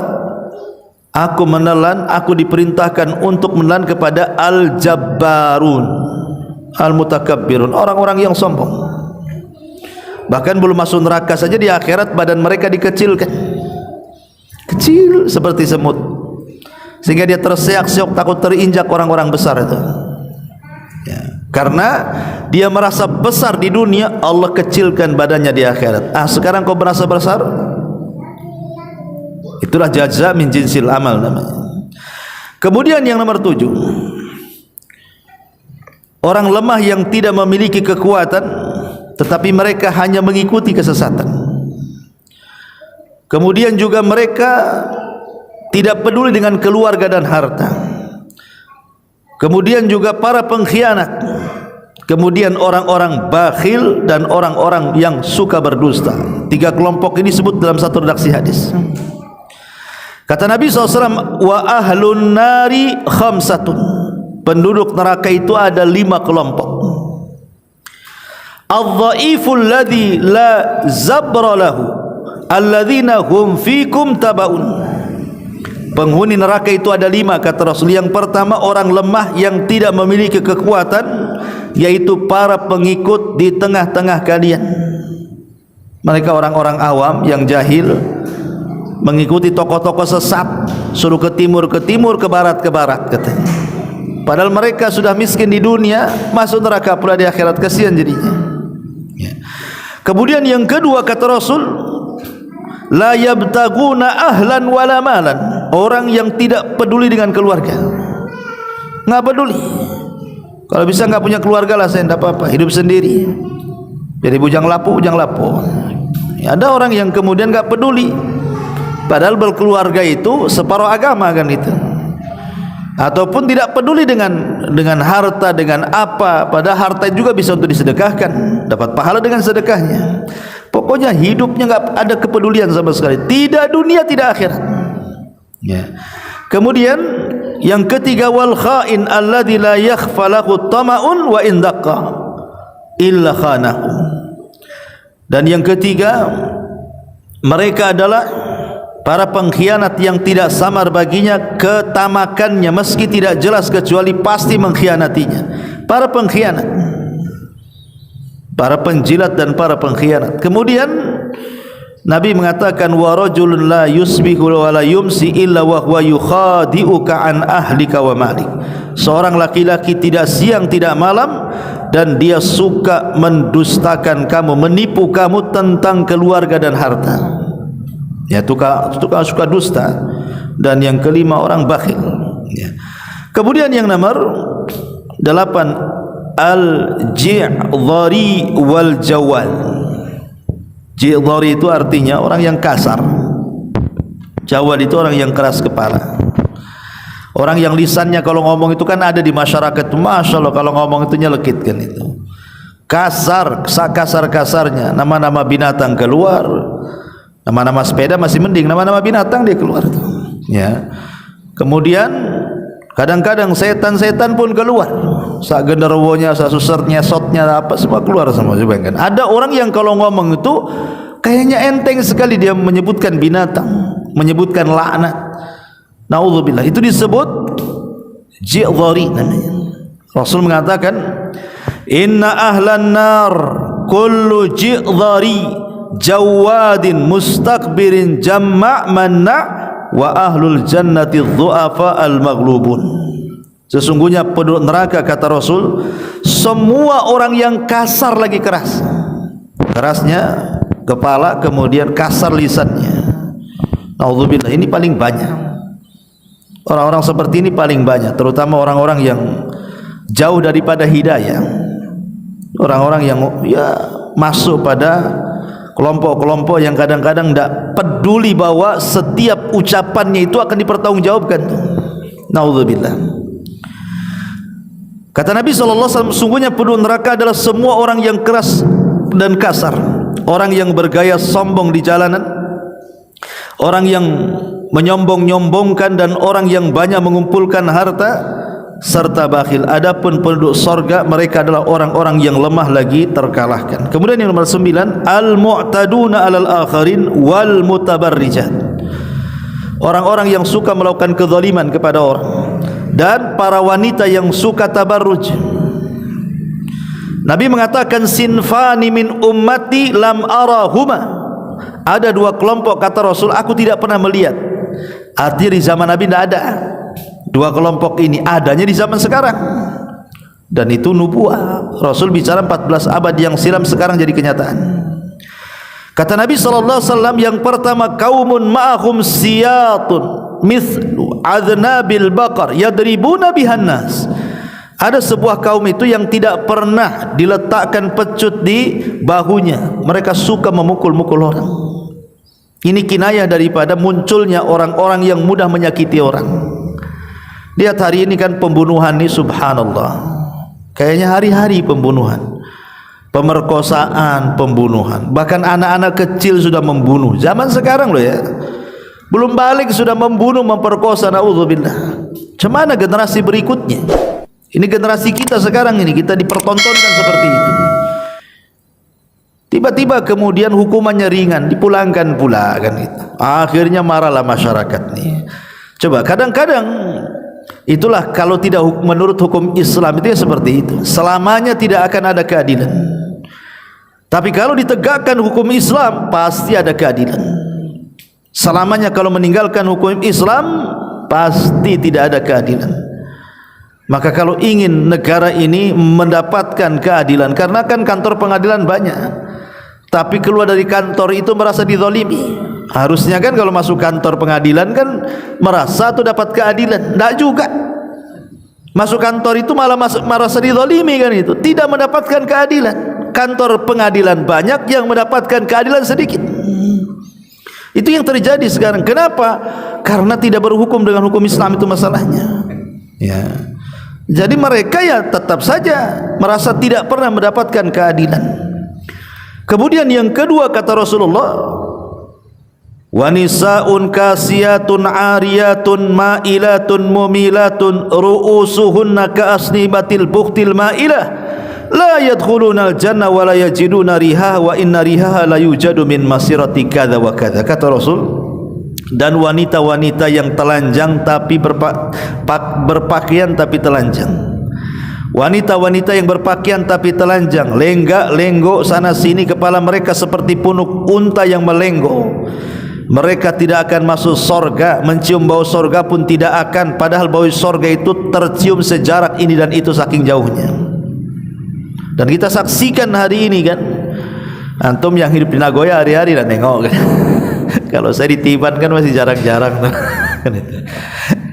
Aku diperintahkan untuk menelan kepada al-jabbarun al-mutakabbirun, orang-orang yang sombong. Bahkan belum masuk neraka saja, di akhirat badan mereka dikecilkan, kecil seperti semut, sehingga dia terseok-seok takut terinjak orang-orang besar itu. Karena dia merasa besar di dunia, Allah kecilkan badannya di akhirat. Sekarang kau merasa besar? Itulah jaza min jinsil amal namanya. Kemudian yang nomor 7, orang lemah yang tidak memiliki kekuatan, tetapi mereka hanya mengikuti kesesatan. Kemudian juga mereka tidak peduli dengan keluarga dan harta. Kemudian juga para pengkhianat. Kemudian orang-orang bakhil dan orang-orang yang suka berdusta. 3 kelompok ini disebut dalam satu redaksi hadis. Kata Nabi SAW, wa ahlun nari khamsatun. Penduduk neraka itu ada 5 kelompok. Al-dhaiful ladhi la zabra lahu alladzina hum fikum tabaun. Penghuni neraka itu ada 5 kata Rasul. Yang pertama, orang lemah yang tidak memiliki kekuatan, yaitu para pengikut di tengah-tengah kalian. Mereka orang-orang awam yang jahil, mengikuti tokoh-tokoh sesat, suruh ke timur, ke barat katanya. Padahal mereka sudah miskin di dunia, masuk neraka pula di akhirat, kasihan jadinya. Kemudian yang kedua kata Rasul, la yabtaguna ahlan wala malan. Orang yang tidak peduli dengan keluarga, nggak peduli. Kalau bisa nggak punya keluarga lah, saya tidak apa-apa, hidup sendiri, jadi bujang lapu. Ada orang yang kemudian nggak peduli, padahal berkeluarga itu separuh agama kan itu. Ataupun tidak peduli dengan harta, dengan apa, padahal harta juga bisa untuk disedekahkan, dapat pahala dengan sedekahnya. Pokoknya hidupnya nggak ada kepedulian sama sekali, tidak dunia tidak akhirat. Ya. Kemudian yang ketiga, wal khain alladzi la yakhfa lahu tama'un wa in daqqa illa khanahu. Dan yang ketiga, mereka adalah para pengkhianat yang tidak samar baginya ketamakannya, meski tidak jelas kecuali pasti mengkhianatinya. Para pengkhianat, para penjilat dan para pengkhianat. Kemudian Nabi mengatakan, wa rajulun la yusbihu wa la yumsi illa wa huwa yukhadi'uka an ahlika wa malik. Seorang laki-laki tidak siang tidak malam dan dia suka mendustakan kamu, menipu kamu tentang keluarga dan harta. Ya, suka dusta. Dan yang kelima, orang bakhil. Ya. Kemudian yang nomor 8, al-ji'dhari wal jawal. Ji'dhari itu artinya orang yang kasar, jawal itu orang yang keras kepala, orang yang lisannya kalau ngomong itu kan ada di masyarakat, Masya Allah, kalau ngomong itu nyelekit kan itu, kasar-kasarnya, nama-nama binatang keluar, nama-nama sepeda masih mending, nama-nama binatang dia keluar itu. Ya. Kemudian kadang-kadang setan-setan pun keluar, sa genderuwonya, sa susernya, sotnya, apa semua keluar semua juga kan. Ada orang yang kalau ngomong itu kayaknya enteng sekali, dia menyebutkan binatang, menyebutkan laknat. Naudzubillah, itu disebut ji'dhari namanya. Rasul mengatakan, inna ahlan nar kullu ji'dhari jawadin mustakbirin jamma' manna' wa ahlul jannati dhu'afa al-maghlubun. Sesungguhnya penduduk neraka kata Rasul, semua orang yang kasar lagi keras, kerasnya kepala, kemudian kasar lisannya. Naudzubillah, ini paling banyak. Orang-orang seperti ini paling banyak, terutama orang-orang yang jauh daripada hidayah, orang-orang yang ya masuk pada kelompok-kelompok yang kadang-kadang tidak peduli bahwa setiap ucapannya itu akan dipertanggungjawabkan. Naudzubillah. Kata Nabi SAW, sungguhnya penduduk neraka adalah semua orang yang keras dan kasar, orang yang bergaya sombong di jalanan, orang yang menyombong-nyombongkan, dan orang yang banyak mengumpulkan harta, serta bakhil. Adapun penduduk sorga, mereka adalah orang-orang yang lemah lagi terkalahkan. Kemudian yang nomor 9, al-mu'taduna alal akharin wal mutabarrijat. Orang-orang yang suka melakukan kezaliman kepada orang, dan para wanita yang suka tabarruj. Nabi mengatakan, sinfani min ummati lam arahuma. Ada 2 kelompok kata Rasul, aku tidak pernah melihat. Artinya di zaman Nabi tidak ada 2 kelompok ini, adanya di zaman sekarang. Dan itu nubuah. Rasul bicara 14 abad yang silam, sekarang jadi kenyataan. Kata Nabi SAW, yang pertama, kaumun ma'ahum siyatun mithlu adnabil baqar yadribuna bihan nas. Ada sebuah kaum itu yang tidak pernah diletakkan pecut di bahunya, mereka suka memukul-mukul orang. Ini kinayah daripada munculnya orang-orang yang mudah menyakiti orang. Lihat hari ini kan pembunuhan ini, subhanallah, kayaknya hari-hari pembunuhan, pemerkosaan, pembunuhan. Bahkan anak-anak kecil sudah membunuh. Zaman sekarang loh ya, belum balik sudah membunuh, memperkosa, naudzubillah. Cemana generasi berikutnya? Ini generasi kita sekarang ini, kita dipertontonkan seperti itu. Tiba-tiba kemudian hukumannya ringan, dipulangkan pula kan itu. Akhirnya marahlah masyarakat nih. Coba kadang-kadang itulah kalau tidak menurut hukum Islam itu ya seperti itu. Selamanya tidak akan ada keadilan. Tapi kalau ditegakkan hukum Islam pasti ada keadilan. Selamanya kalau meninggalkan hukum Islam pasti tidak ada keadilan. Maka kalau ingin negara ini mendapatkan keadilan, karena kan kantor pengadilan banyak, tapi keluar dari kantor itu merasa dizalimi. Harusnya kan kalau masuk kantor pengadilan kan merasa tuh dapat keadilan. Tidak juga. Masuk kantor itu malah merasa dizalimi kan itu. Tidak mendapatkan keadilan. Kantor pengadilan banyak, yang mendapatkan keadilan sedikit. Itu yang terjadi sekarang. Kenapa? Karena tidak berhukum dengan hukum Islam, itu masalahnya. Ya. Jadi mereka ya tetap saja merasa tidak pernah mendapatkan keadilan. Kemudian yang kedua kata Rasulullah, wa nisaun kasiyatun ariyatun ma'ilatun mumilatun ru'usuhunna ka'asnibatil bukhtil ma'ilah la yadkhulunal jannah wa la yajiduna rihaha wa inna rihaha la yujadu min masirati kadza wa kadza. Kata Rasul, dan wanita-wanita yang telanjang tapi berpakaian tapi telanjang. Wanita-wanita yang berpakaian tapi telanjang, lenggak-lenggok sana sini, kepala mereka seperti punuk unta yang melenggo. Mereka tidak akan masuk sorga, mencium bau sorga pun tidak akan, padahal bau sorga itu tercium sejarak ini dan itu saking jauhnya. Dan kita saksikan hari ini kan, antum yang hidup di Nagoya hari-hari dan nengok kan. Kalau saya di Tiban kan masih jarang-jarang.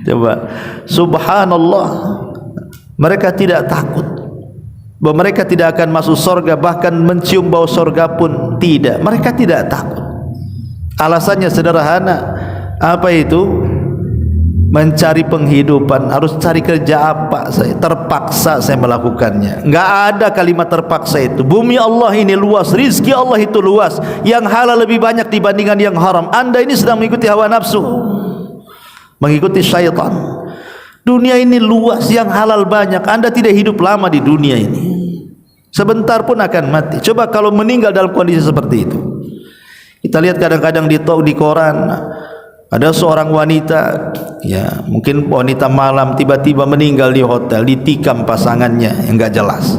Coba, subhanallah, mereka tidak takut bahwa mereka tidak akan masuk surga, bahkan mencium bau surga pun tidak. Mereka tidak takut. Alasannya sederhana, apa itu? Mencari penghidupan, harus cari kerja apa? Saya terpaksa saya melakukannya. Enggak ada kalimat terpaksa itu. Bumi Allah ini luas, rizki Allah itu luas. Yang halal lebih banyak dibandingkan yang haram. Anda ini sedang mengikuti hawa nafsu, mengikuti syaitan. Dunia ini luas, yang halal banyak. Anda tidak hidup lama di dunia ini. Sebentar pun akan mati. Coba kalau meninggal dalam kondisi seperti itu. Kita lihat kadang-kadang di koran, ada seorang wanita, ya mungkin wanita malam, tiba-tiba meninggal di hotel, ditikam pasangannya yang enggak jelas.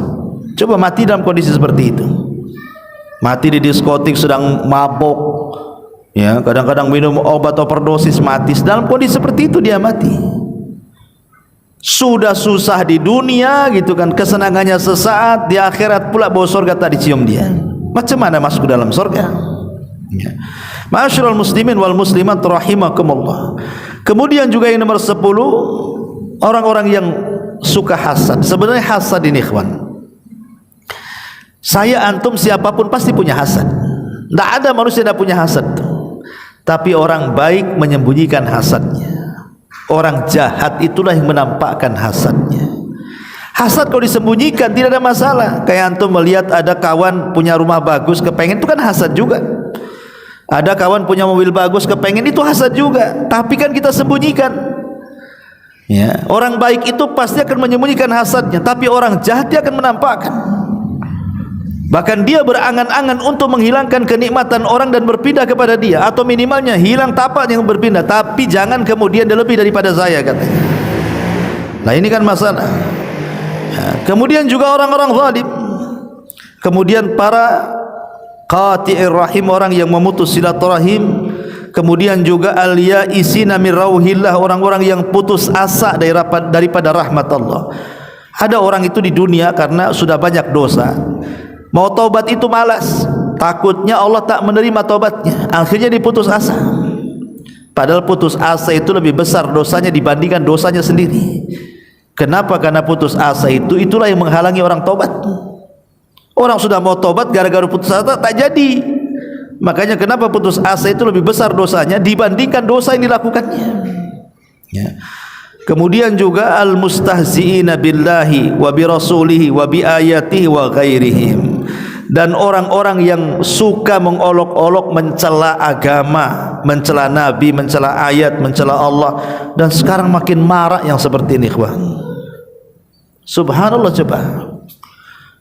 Coba mati dalam kondisi seperti itu. Mati di diskotik sedang mabok, ya kadang-kadang minum obat overdosis, mati dalam kondisi seperti itu, dia mati. Sudah susah di dunia gitu kan, kesenangannya sesaat, di akhirat pula bau surga tak dicium dia. Macam mana masuk ke dalam surga? Ya. Ma'asyiral muslimin wal muslimat rahimakumullah. Kemudian juga yang nomor 10, orang-orang yang suka hasad. Sebenarnya hasad ini ikhwan, saya antum siapapun pasti punya hasad. Tidak ada manusia yang tidak punya hasad. Tapi orang baik menyembunyikan hasadnya. Orang jahat itulah yang menampakkan hasadnya. Hasad kalau disembunyikan tidak ada masalah. Kayak antum melihat ada kawan punya rumah bagus, kepengen, itu kan hasad juga. Ada kawan punya mobil bagus, kepengen, itu hasad juga. Tapi kan kita sembunyikan. Ya, orang baik itu pasti akan menyembunyikan hasadnya, tapi orang jahat dia akan menampakkan. Bahkan dia berangan-angan untuk menghilangkan kenikmatan orang dan berpindah kepada dia, atau minimalnya hilang tapak yang berpindah. Tapi jangan kemudian dia lebih daripada saya, katanya. Nah ini kan masalah. Ya, kemudian juga orang-orang zalim. Kemudian para qati'ir rahim, orang yang memutus silaturahim. Kemudian juga al-ya'isina min rauhillah, orang-orang yang putus asa daripada rahmat Allah. Ada orang itu di dunia karena sudah banyak dosa, mau taubat itu malas, takutnya Allah tak menerima taubatnya, akhirnya diputus asa. Padahal putus asa itu lebih besar dosanya dibandingkan dosanya sendiri. Kenapa? Karena putus asa itulah yang menghalangi orang taubat. Orang sudah mau taubat gara-gara putus asa tak jadi. Makanya kenapa putus asa itu lebih besar dosanya dibandingkan dosa yang dilakukannya. Ya. Kemudian juga al-mustahzi'ina billahi wa bi rasulihi wa bi ayatihi wa ghairihim. Dan orang-orang yang suka mengolok-olok, mencela agama, mencela nabi, mencela ayat, mencela Allah, dan sekarang makin marak yang seperti ini, ikhwan. Subhanallah, coba.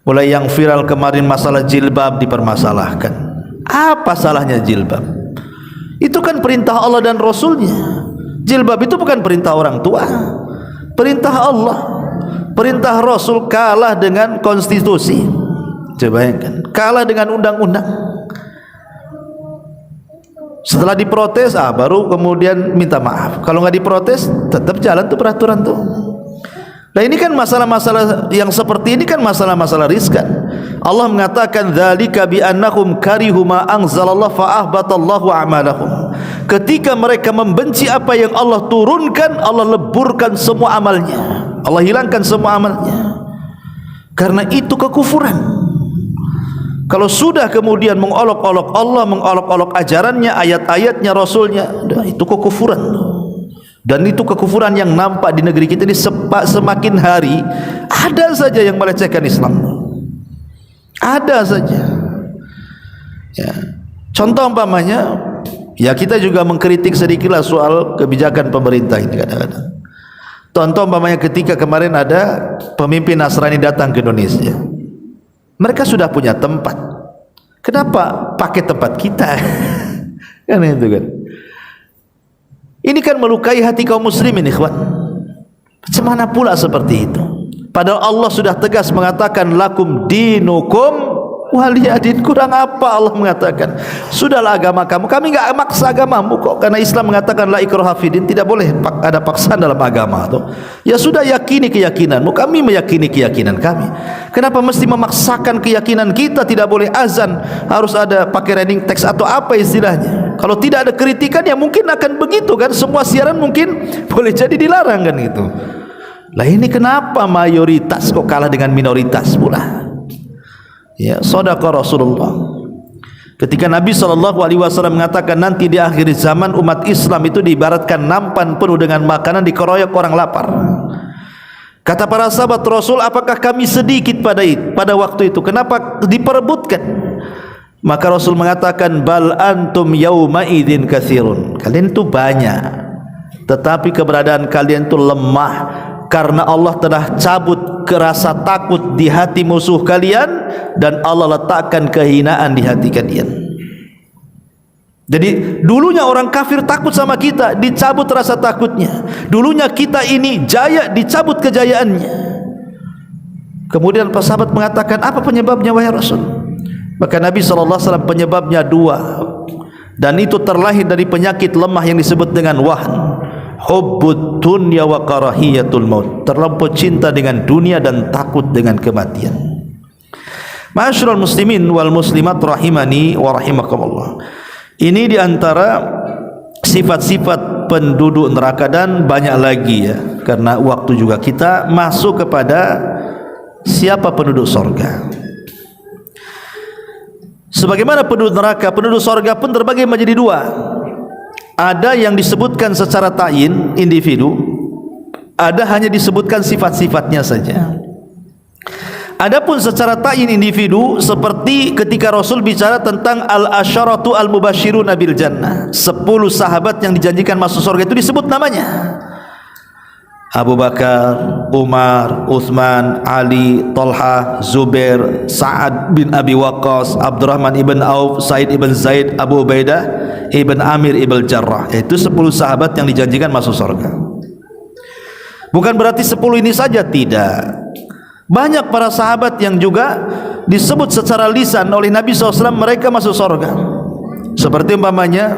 Mulai yang viral kemarin masalah jilbab dipermasalahkan. Apa salahnya jilbab? Itu kan perintah Allah dan Rasulnya. Jilbab itu bukan perintah orang tua, perintah Allah, perintah Rasul kalah dengan konstitusi. Coba bayangkan, kalah dengan undang-undang. Setelah diprotes, baru kemudian minta maaf. Kalau nggak diprotes, tetap jalan tuh peraturan tuh. Nah ini kan masalah-masalah yang seperti ini kan masalah-masalah riskan. Allah mengatakan dzalika bi annahum karihu ma anzalallah fa ahbatallahu a'malahum. Ketika mereka membenci apa yang Allah turunkan, Allah leburkan semua amalnya, Allah hilangkan semua amalnya. Karena itu kekufuran. Kalau sudah kemudian mengolok-olok Allah, mengolok-olok ajarannya, ayat-ayatnya, Rasulnya, itu kekufuran. Dan itu kekufuran yang nampak di negeri kita ini semakin hari. Ada saja yang melecehkan Islam, ada saja ya. Contoh umpamanya, ya kita juga mengkritik sedikitlah soal kebijakan pemerintah ini kadang-kadang. Contoh umpamanya ketika kemarin ada pemimpin Nasrani datang ke Indonesia, mereka sudah punya tempat, kenapa pakai tempat kita? Kan itu kan. Ini kan melukai hati kaum muslimin, ikhwan. Macam mana pula seperti itu? Padahal Allah sudah tegas mengatakan lakum dinukum waliyadin. Kurang apa Allah mengatakan? Sudahlah agama kamu. Kami enggak maksa agamamu kok. Karena Islam mengatakan la ikraha fid din, tidak boleh ada paksaan dalam agama tuh. Ya sudah, yakini keyakinanmu, kami meyakini keyakinan kami. Kenapa mesti memaksakan keyakinan kita? Tidak boleh azan, harus ada pakai running text atau apa istilahnya. Kalau tidak ada kritikan ya mungkin akan begitu kan. Semua siaran mungkin boleh jadi dilarang kan gitu. Lah ini kenapa mayoritas kok kalah dengan minoritas pula? Ya, shadaqa Rasulullah. Ketika Nabi SAW mengatakan nanti di akhir zaman umat Islam itu diibaratkan nampan penuh dengan makanan dikeroyok orang lapar. Kata para sahabat Rasul, apakah kami sedikit pada waktu itu? Kenapa diperebutkan? Maka Rasul mengatakan bal antum yauma idzin katsirun. Kalian itu banyak, tetapi keberadaan kalian itu lemah karena Allah telah cabut rasa takut di hati musuh kalian dan Allah letakkan kehinaan di hati kalian. Jadi dulunya orang kafir takut sama kita, dicabut rasa takutnya. Dulunya kita ini jaya, dicabut kejayaannya. Kemudian para sahabat mengatakan, apa penyebabnya wahai Rasul? Maka Nabi SAW penyebabnya dua, dan itu terlahir dari penyakit lemah yang disebut dengan wahn, hubbud dunya wa karahiyatul maut, terlampau cinta dengan dunia dan takut dengan kematian. Ma'asyiral muslimin wal muslimat rahimani wa rahimakumullah. Ini diantara sifat-sifat penduduk neraka dan banyak lagi ya. Karena waktu juga kita masuk kepada siapa penduduk sorga. Sebagaimana penduduk neraka, penduduk sorga pun terbagi menjadi dua. Ada yang disebutkan secara ta'yin individu, ada hanya disebutkan sifat-sifatnya saja. Adapun secara ta'yin individu, seperti ketika Rasul bicara tentang al-asyaratu al-mubashiruna bil jannah, 10 sahabat yang dijanjikan masuk surga itu disebut namanya. Abu Bakar, Umar, Uthman, Ali, Talha, Zubair, Sa'ad bin Abi Waqqas, Abdurrahman ibn Auf, Said ibn Zaid, Abu Ubaidah ibn Amir ibn Jarrah. Itu 10 sahabat yang dijanjikan masuk surga. Bukan berarti 10 ini saja, tidak. Banyak para sahabat yang juga disebut secara lisan oleh Nabi SAW mereka masuk surga. Seperti umpamanya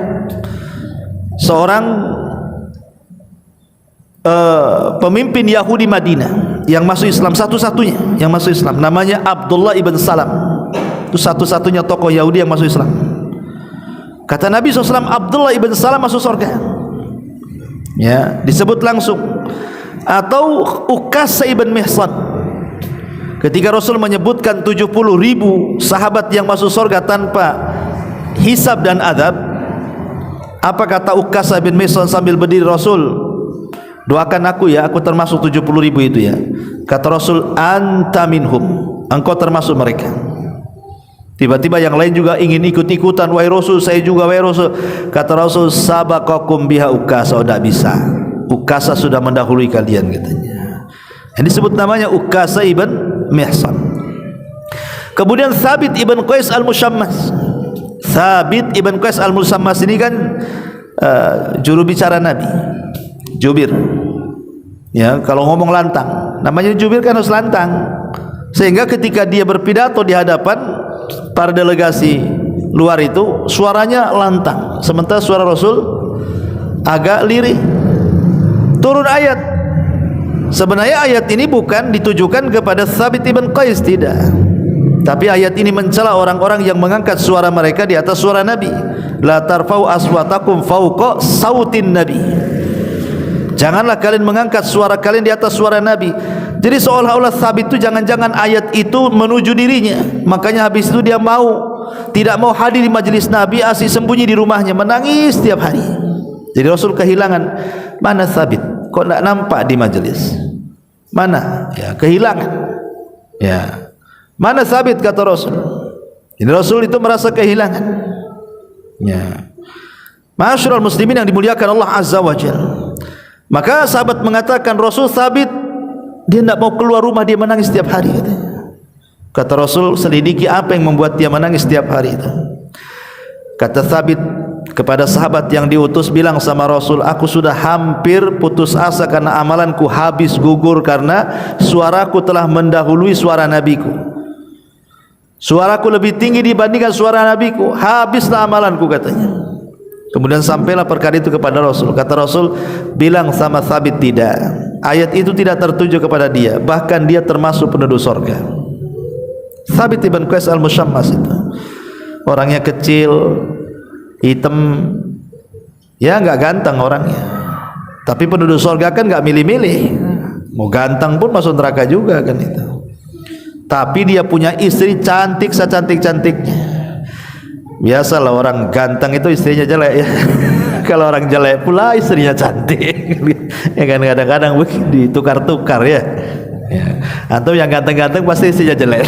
seorang pemimpin Yahudi Madinah, yang masuk Islam, satu-satunya yang masuk Islam, namanya Abdullah ibn Salam. Itu satu-satunya tokoh Yahudi yang masuk Islam. Kata Nabi SAW, Abdullah ibn Salam masuk surga. Ya, disebut langsung. Atau Ukasha ibn Mihsan. Ketika Rasul menyebutkan 70.000 sahabat yang masuk surga tanpa hisab dan adab, apa kata Ukasha ibn Mihsan sambil berdiri? Rasul, doakan aku ya, aku termasuk 70.000 itu ya. Kata Rasul, anta minhum, engkau termasuk mereka. Tiba-tiba yang lain juga ingin ikut-ikutan, wahai Rasul, saya juga wahai Rasul. Kata Rasul, sabaqakum biha Ukasha. Oh, tidak bisa, Ukasha sudah mendahului kalian katanya. Ini disebut namanya Ukasha ibn Mihsan. Kemudian Thabit ibn Qais al-Musyammas. Thabit ibn Qais al-Musyammas ini kan juru bicara Nabi, jubir. Ya, kalau ngomong lantang, namanya jubir kan harus lantang. Sehingga ketika dia berpidato di hadapan para delegasi luar itu, suaranya lantang, sementara suara Rasul agak lirih. Turun ayat. Sebenarnya ayat ini bukan ditujukan kepada Thabit ibn Qais, tidak. Tapi ayat ini mencela orang-orang yang mengangkat suara mereka di atas suara Nabi. La tarfa'u aswatakum fawqa sautin Nabi. Janganlah kalian mengangkat suara kalian di atas suara Nabi. Jadi seolah-olah Thabit itu jangan-jangan ayat itu menuju dirinya. Makanya habis itu dia tidak mau hadir di majelis Nabi, asyik sembunyi di rumahnya, menangis setiap hari. Jadi Rasul kehilangan, mana Thabit? Kok tidak nampak di majelis? Mana? Ya, kehilangan. Ya, mana Thabit, kata Rasul. Jadi Rasul itu merasa kehilangan. Ya, Ma'asyiral muslimin yang dimuliakan Allah Azza wa Jalla. Maka sahabat mengatakan, Rasul, Thabit dia tidak mau keluar rumah, dia menangis setiap hari. Kata Rasul, selidiki apa yang membuat dia menangis setiap hari itu. Kata Thabit kepada sahabat yang diutus, bilang sama Rasul, aku sudah hampir putus asa karena amalanku habis gugur karena suaraku telah mendahului suara nabiku. Suaraku lebih tinggi dibandingkan suara nabiku, habislah amalanku, katanya. Kemudian sampailah perkara itu kepada Rasul. Kata Rasul, bilang sama Thabit, tidak, ayat itu tidak tertuju kepada dia, bahkan dia termasuk penduduk surga. Thabit ibn Qais al-Musyammas itu orangnya kecil, hitam, ya enggak ganteng orangnya, tapi penduduk surga kan enggak milih-milih, mau ganteng pun masuk neraka juga kan itu. Tapi dia punya istri cantik secantik-cantiknya. Biasalah orang ganteng itu istrinya jelek ya. Kalau orang jelek pula istrinya cantik. Ya kan, kadang-kadang ditukar-tukar ya. Atau yang ganteng-ganteng pasti istrinya jelek.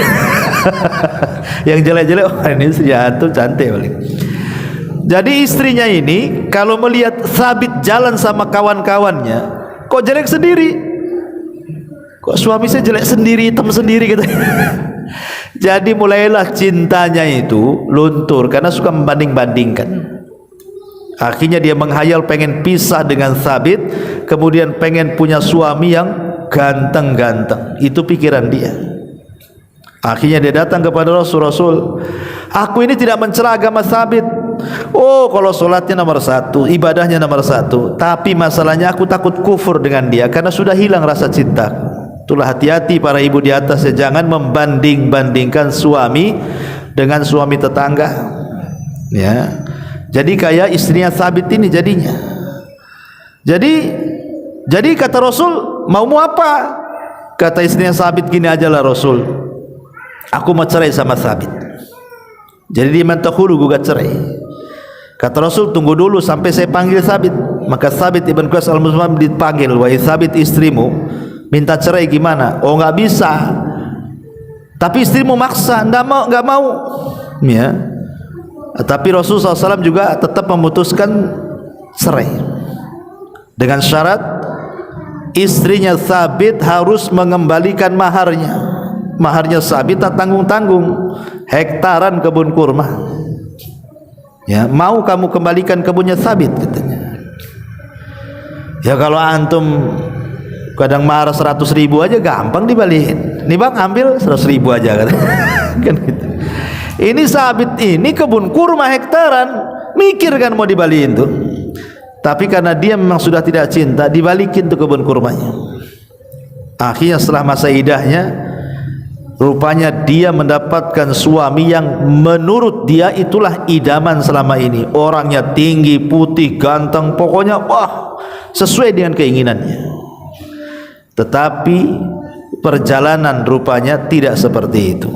Yang jelek-jelek, oh ini istrinya itu cantik balik. Jadi istrinya ini kalau melihat Thabit jalan sama kawan-kawannya, kok jelek sendiri, kok suami saya jelek sendiri, hitam sendiri gitu. Jadi mulailah cintanya itu luntur karena suka membanding-bandingkan. Akhirnya dia menghayal pengen pisah dengan Thabit, kemudian pengen punya suami yang ganteng-ganteng. Itu pikiran dia. Akhirnya dia datang kepada Rasul, aku ini tidak mencela agama Thabit. Oh, kalau sholatnya nomor 1, ibadahnya nomor 1, tapi masalahnya aku takut kufur dengan dia karena sudah hilang rasa cinta. Itulah hati-hati para ibu di atas ya, jangan membanding-bandingkan suami dengan suami tetangga. Ya, jadi kayak istrinya Thabit ini jadinya. Jadi kata Rasul, maumu apa? Kata istrinya Thabit, gini aja lah Rasul, aku mau cerai sama Thabit. Jadi dia minta hulu gugat cerai. Kata Rasul, tunggu dulu sampai saya panggil Thabit. Maka Thabit ibn Qais al-Musyammas dipanggil, wahai Thabit, istrimu minta cerai gimana? Oh, nggak bisa. Tapi istrimu maksa, nggak mau. Ya. Tapi Rasulullah SAW juga tetap memutuskan cerai dengan syarat istrinya Thabit harus mengembalikan maharnya. Maharnya Thabit tak tanggung-tanggung, hektaran kebun kurma. Ya, mau kamu kembalikan kebunnya Thabit, katanya. Ya kalau antum kadang marah 100.000 aja gampang dibalikin. Nih bang, ambil 100.000 aja kan. Kan gitu. Ini Thabit ini kebun kurma hektaran, mikir kan mau dibalikin tuh. Tapi karena dia memang sudah tidak cinta, dibalikin tuh kebun kurmanya. Akhirnya setelah masa idahnya, rupanya dia mendapatkan suami yang menurut dia itulah idaman selama ini. Orangnya tinggi, putih, ganteng, pokoknya wah, sesuai dengan keinginannya. Tetapi perjalanan rupanya tidak seperti itu.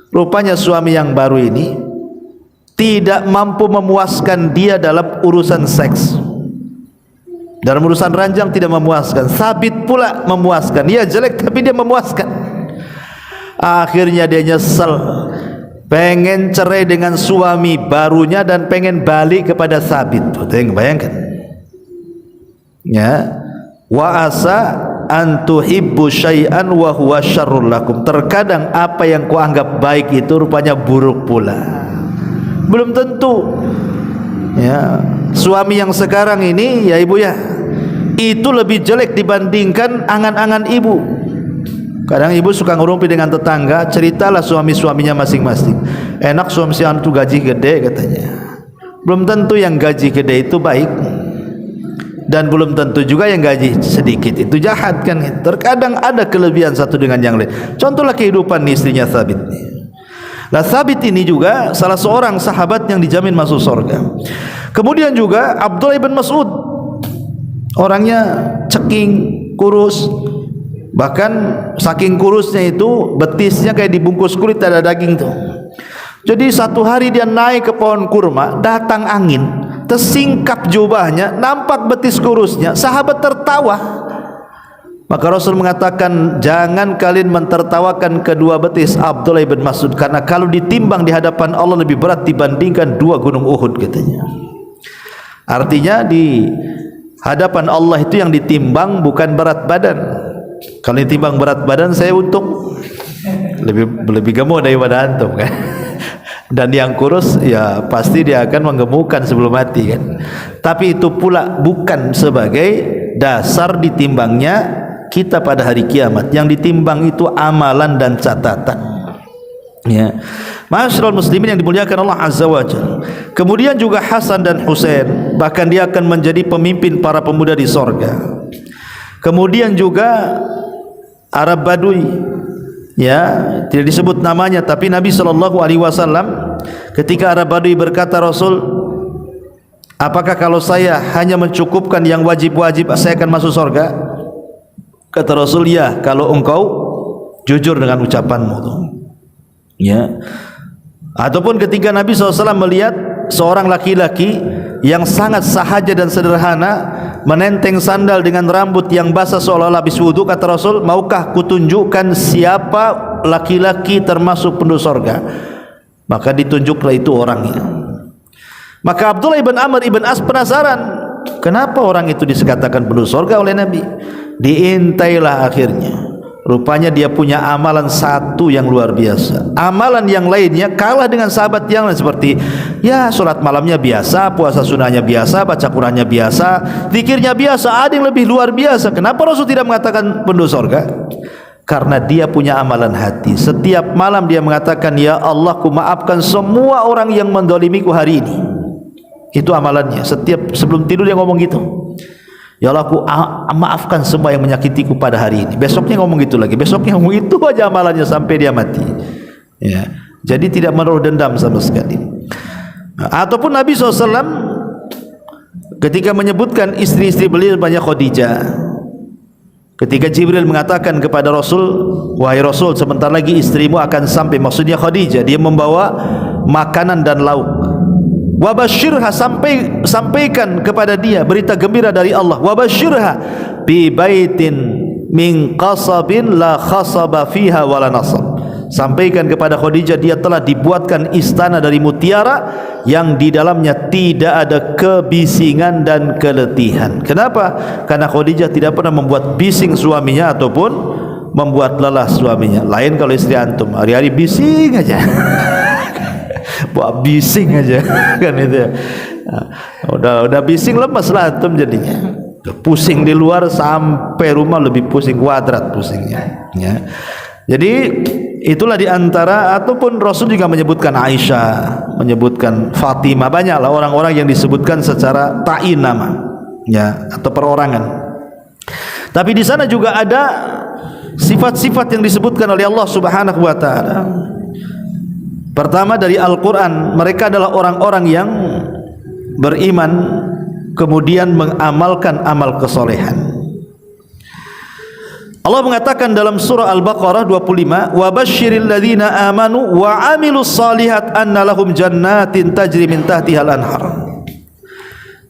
Rupanya suami yang baru ini tidak mampu memuaskan dia dalam urusan seks. Dalam urusan ranjang tidak memuaskan. Sabit pula memuaskan. Dia jelek tapi dia memuaskan. Akhirnya dia nyesel, pengen cerai dengan suami barunya dan pengen balik kepada Sabit. Bayangkan. Ya, wa asa an tuhibbu syai'an wa huwa syarrul lakum. Terkadang apa yang kau anggap baik itu rupanya buruk pula. Belum tentu. Ya, suami yang sekarang ini ya ibu ya, itu lebih jelek dibandingkan angan-angan ibu. Kadang ibu suka ngerumpi dengan tetangga, ceritalah suami-suaminya masing-masing. Enak suami si anu gaji gede katanya. Belum tentu yang gaji gede itu baik, dan belum tentu juga yang gaji sedikit itu jahat kan. Terkadang ada kelebihan satu dengan yang lain. Contohlah kehidupan istrinya Thabit. Nah, Thabit ini juga salah seorang sahabat yang dijamin masuk surga. Kemudian juga Abdullah bin Mas'ud, orangnya ceking, kurus, bahkan saking kurusnya itu betisnya kayak dibungkus kulit, ada daging tuh. Jadi satu hari dia naik ke pohon kurma, datang angin, tersingkap jubahnya, nampak betis kurusnya. Sahabat tertawa. Maka Rasul mengatakan, jangan kalian mentertawakan kedua betis Abdullah bin Mas'ud, karena kalau ditimbang di hadapan Allah lebih berat dibandingkan 2 gunung Uhud katanya. Artinya di hadapan Allah itu yang ditimbang bukan berat badan. Kalau ditimbang berat badan saya untung lebih gemuk daripada antum kan. Dan yang kurus ya pasti dia akan menggemukkan sebelum mati kan. Tapi itu pula bukan sebagai dasar ditimbangnya kita pada hari kiamat. Yang ditimbang itu amalan dan catatan. Ya. Ma'asyiral muslimin yang dimuliakan Allah Azza wa Jalla. Kemudian juga Hasan dan Husain, bahkan dia akan menjadi pemimpin para pemuda di sorga. Kemudian juga Arab Badui, ya, tidak disebut namanya, tapi Nabi SAW ketika Arab Badui berkata, Rasul, apakah kalau saya hanya mencukupkan yang wajib-wajib saya akan masuk sorga? Kata Rasul, ya, kalau engkau jujur dengan ucapanmu. Ya. Ataupun ketika Nabi SAW melihat seorang laki-laki yang sangat sahaja dan sederhana menenteng sandal dengan rambut yang basah seolah-olah habis wudu, kata Rasul, maukah kutunjukkan siapa laki-laki termasuk penduduk sorga? Maka ditunjuklah itu orangnya. Maka Abdullah ibn Amr ibn As penasaran, kenapa orang itu dikatakan penduduk sorga oleh Nabi? Diintailah akhirnya. Rupanya dia punya amalan satu yang luar biasa. Amalan yang lainnya kalah dengan sahabat yang lain, seperti ya sholat malamnya biasa, puasa sunnahnya biasa, baca Qurannya biasa, zikirnya biasa. Ada yang lebih luar biasa. Kenapa Rasul tidak mengatakan penduduk surga? Karena dia punya amalan hati. Setiap malam dia mengatakan, ya Allah, ku maafkan semua orang yang mendolimiku hari ini. Itu amalannya. Setiap sebelum tidur dia ngomong gitu. Ya Allah, aku maafkan semua yang menyakitiku pada hari ini. Besoknya ngomong gitu lagi, besoknya ngomong itu aja amalannya sampai dia mati. Ya, jadi tidak menaruh dendam sama sekali. Ataupun Nabi SAW ketika menyebutkan istri-istri beliau banyak Khadijah. Ketika Jibril mengatakan kepada Rasul, wahai Rasul, sebentar lagi istrimu akan sampai, maksudnya Khadijah, dia membawa makanan dan lauk. Wabashirha, sampaikan kepada dia berita gembira dari Allah. Wabashirha bi baitin min qasabin la khasaba fiha wala nasab. Sampaikan kepada Khadijah dia telah dibuatkan istana dari mutiara yang di dalamnya tidak ada kebisingan dan keletihan. Kenapa? Karena Khadijah tidak pernah membuat bising suaminya ataupun membuat lelah suaminya. Lain kalau istri antum hari-hari bising aja. Buat bising aja kan itu ya. Udah bising lemas lah antum jadinya. Pusing di luar sampai rumah lebih pusing kuadrat pusingnya. Ya. Jadi itulah diantara, ataupun Rasul juga menyebutkan Aisyah, menyebutkan Fatimah, banyaklah orang-orang yang disebutkan secara ta'in nama, ya, atau perorangan. Tapi di sana juga ada sifat-sifat yang disebutkan oleh Allah Subhanahu wa taala. Pertama dari Al-Qur'an, mereka adalah orang-orang yang beriman kemudian mengamalkan amal kesolehan. Allah mengatakan dalam surah Al-Baqarah 25, wa basyiril ladzina amanu wa amilus shalihat anna lahum jannatin tajri min tahtihal anhar.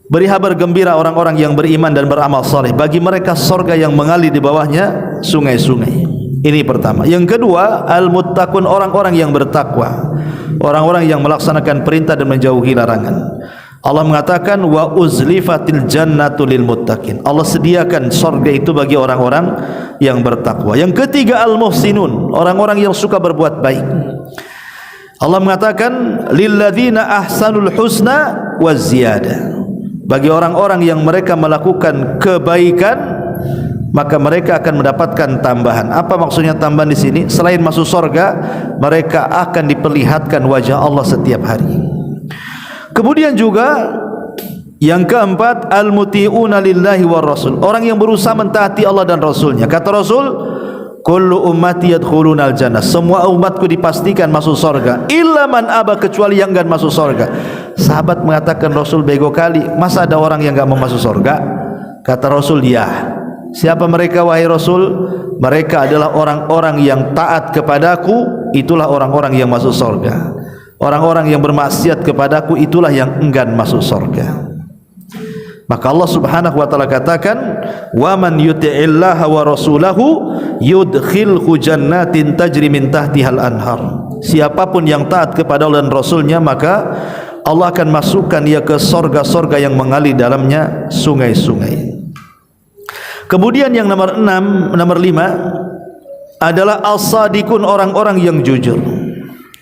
Beri kabar gembira orang-orang yang beriman dan beramal saleh, bagi mereka surga yang mengalir di bawahnya sungai-sungai. Ini pertama. Yang kedua, al-muttaqun, orang-orang yang bertakwa, orang-orang yang melaksanakan perintah dan menjauhi larangan. Allah mengatakan wa uzlifatil jannatu lil muttaqin. Allah sediakan surga itu bagi orang-orang yang bertakwa. Yang ketiga, al-muhsinun, orang-orang yang suka berbuat baik. Allah mengatakan lil ladzina ahsanul husna waz ziyadah. Bagi orang-orang yang mereka melakukan kebaikan, maka mereka akan mendapatkan tambahan. Apa maksudnya tambahan di sini? Selain masuk surga, mereka akan diperlihatkan wajah Allah setiap hari. Kemudian juga yang keempat, al-muti'una lillahi war rasul, orang yang berusaha mentaati Allah dan Rasulnya. Kata Rasul, kullu ummati yadkhuluna al-jannah, semua umatku dipastikan masuk surga, illa man aba, kecuali yang enggak masuk surga. Sahabat mengatakan, Rasul bego kali, masa ada orang yang enggak mau masuk surga? Kata Rasul, ya. Siapa mereka wahai Rasul? Mereka adalah orang-orang yang taat kepadaku, itulah orang-orang yang masuk surga. Orang-orang yang bermaksiat kepadaku, itulah yang enggan masuk surga. Maka Allah Subhanahu wa taala katakan, wa man yuti'illaha wa rasulahu yudkhilhu jannatin tajri min tahtihal anhar. Siapapun yang taat kepada Allah dan Rasulnya, maka Allah akan masukkan ia ke surga-surga yang mengalir dalamnya sungai-sungai. Kemudian yang nomor 5 adalah as-sadiqun, orang-orang yang jujur.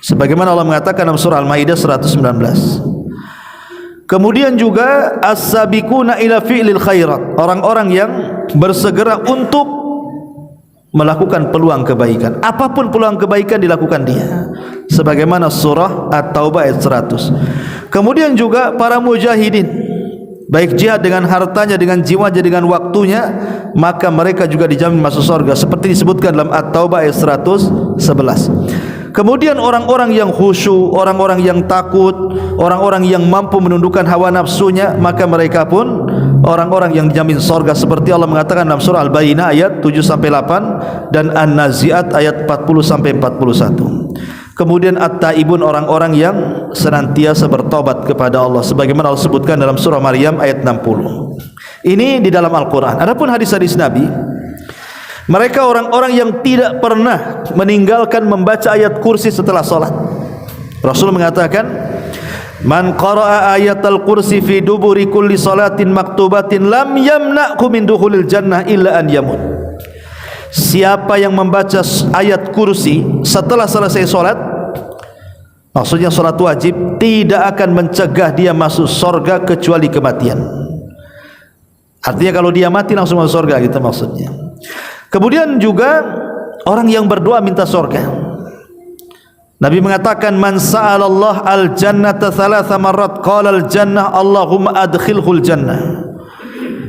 Sebagaimana Allah mengatakan dalam surah Al-Maidah 119. Kemudian juga as-sabiquna ila fi'lil khairat, orang-orang yang bersegera untuk melakukan peluang kebaikan. Apapun peluang kebaikan dilakukan dia. Sebagaimana surah At-Taubah ayat 100. Kemudian juga para mujahidin, baik jihad dengan hartanya, dengan jiwanya, dengan waktunya, maka mereka juga dijamin masuk surga seperti disebutkan dalam At-Taubah ayat 111. Kemudian orang-orang yang khusyuk, orang-orang yang takut, orang-orang yang mampu menundukkan hawa nafsunya, maka mereka pun orang-orang yang dijamin surga seperti Allah mengatakan dalam surah Al-Bayyinah ayat 7-8 dan An-Nazi'at ayat 40-41. Kemudian at-taibun, orang-orang yang senantiasa bertobat kepada Allah sebagaimana Allah sebutkan dalam surah Maryam ayat 60. Ini di dalam Al-Qur'an. Adapun hadis-hadis Nabi, mereka orang-orang yang tidak pernah meninggalkan membaca ayat kursi setelah salat. Rasul mengatakan, man qara'a ayatal kursi fi duburi kulli salatin maktubatin lam yamna'ku min dukhulil jannah illa an yamut. Siapa yang membaca ayat kursi setelah selesai salat, maksudnya salat wajib, tidak akan mencegah dia masuk surga kecuali kematian. Artinya kalau dia mati langsung masuk surga, gitu maksudnya. Kemudian juga orang yang berdoa minta surga. Nabi mengatakan, man sa'alallah al-jannata thalatha marrat qala al-jannah Allahumma adkhilhul jannah.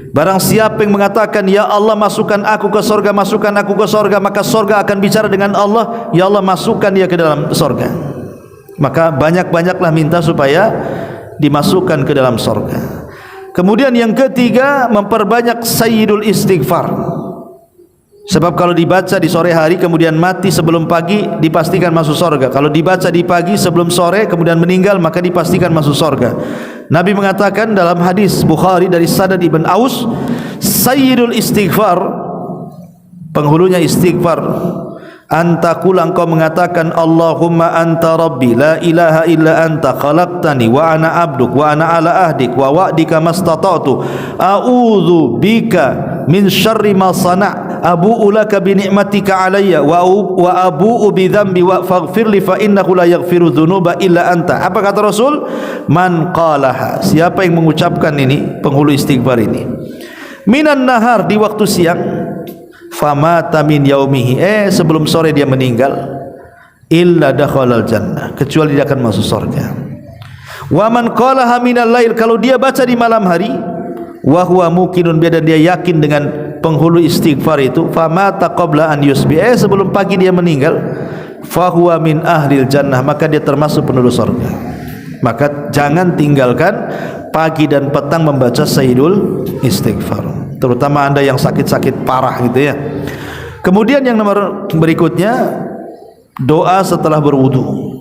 Barang siapa yang mengatakan, ya Allah masukkan aku ke surga, masukkan aku ke surga, maka surga akan bicara dengan Allah, ya Allah masukkan dia ke dalam surga. Maka banyak-banyaklah minta supaya dimasukkan ke dalam surga. Kemudian yang ketiga, memperbanyak sayyidul istighfar. Sebab kalau dibaca di sore hari kemudian mati sebelum pagi, dipastikan masuk surga. Kalau dibaca di pagi sebelum sore kemudian meninggal, maka dipastikan masuk surga. Nabi mengatakan dalam hadis Bukhari dari Sadad ibn Aus, sayyidul istighfar, penghulunya istighfar, antakula, engkau mengatakan Allahumma anta rabbi la ilaha illa anta khalaqtani wa ana abduk wa ana ala ahdik wa wa'dika mastata'tu a'udzu bika min syarri ma sana' abu'u laka bi ni'matika alayya wa abu'u bi dhanbi wa faghfirli fa innahu la yaghfiru dzunuba illa anta. Apa kata Rasul? Man qalaha, siapa yang mengucapkan ini, penghulu istighfar ini, minan nahar, di waktu siang, famata min yaumihi, sebelum sore dia meninggal, illa dakhalal jannah, kecuali dia akan masuk surga. Wa man qalaha minal lail, kalau dia baca di malam hari, wa huwa muqinun, dan dia yakin dengan penghulu istighfar itu, famata qabla an yusbi, sebelum pagi dia meninggal, fahuwa min ahlil jannah, maka dia termasuk penduduk surga. Maka jangan tinggalkan pagi dan petang membaca sayyidul istighfar, terutama anda yang sakit-sakit parah gitu ya. Kemudian yang nomor berikutnya, doa setelah berwudu.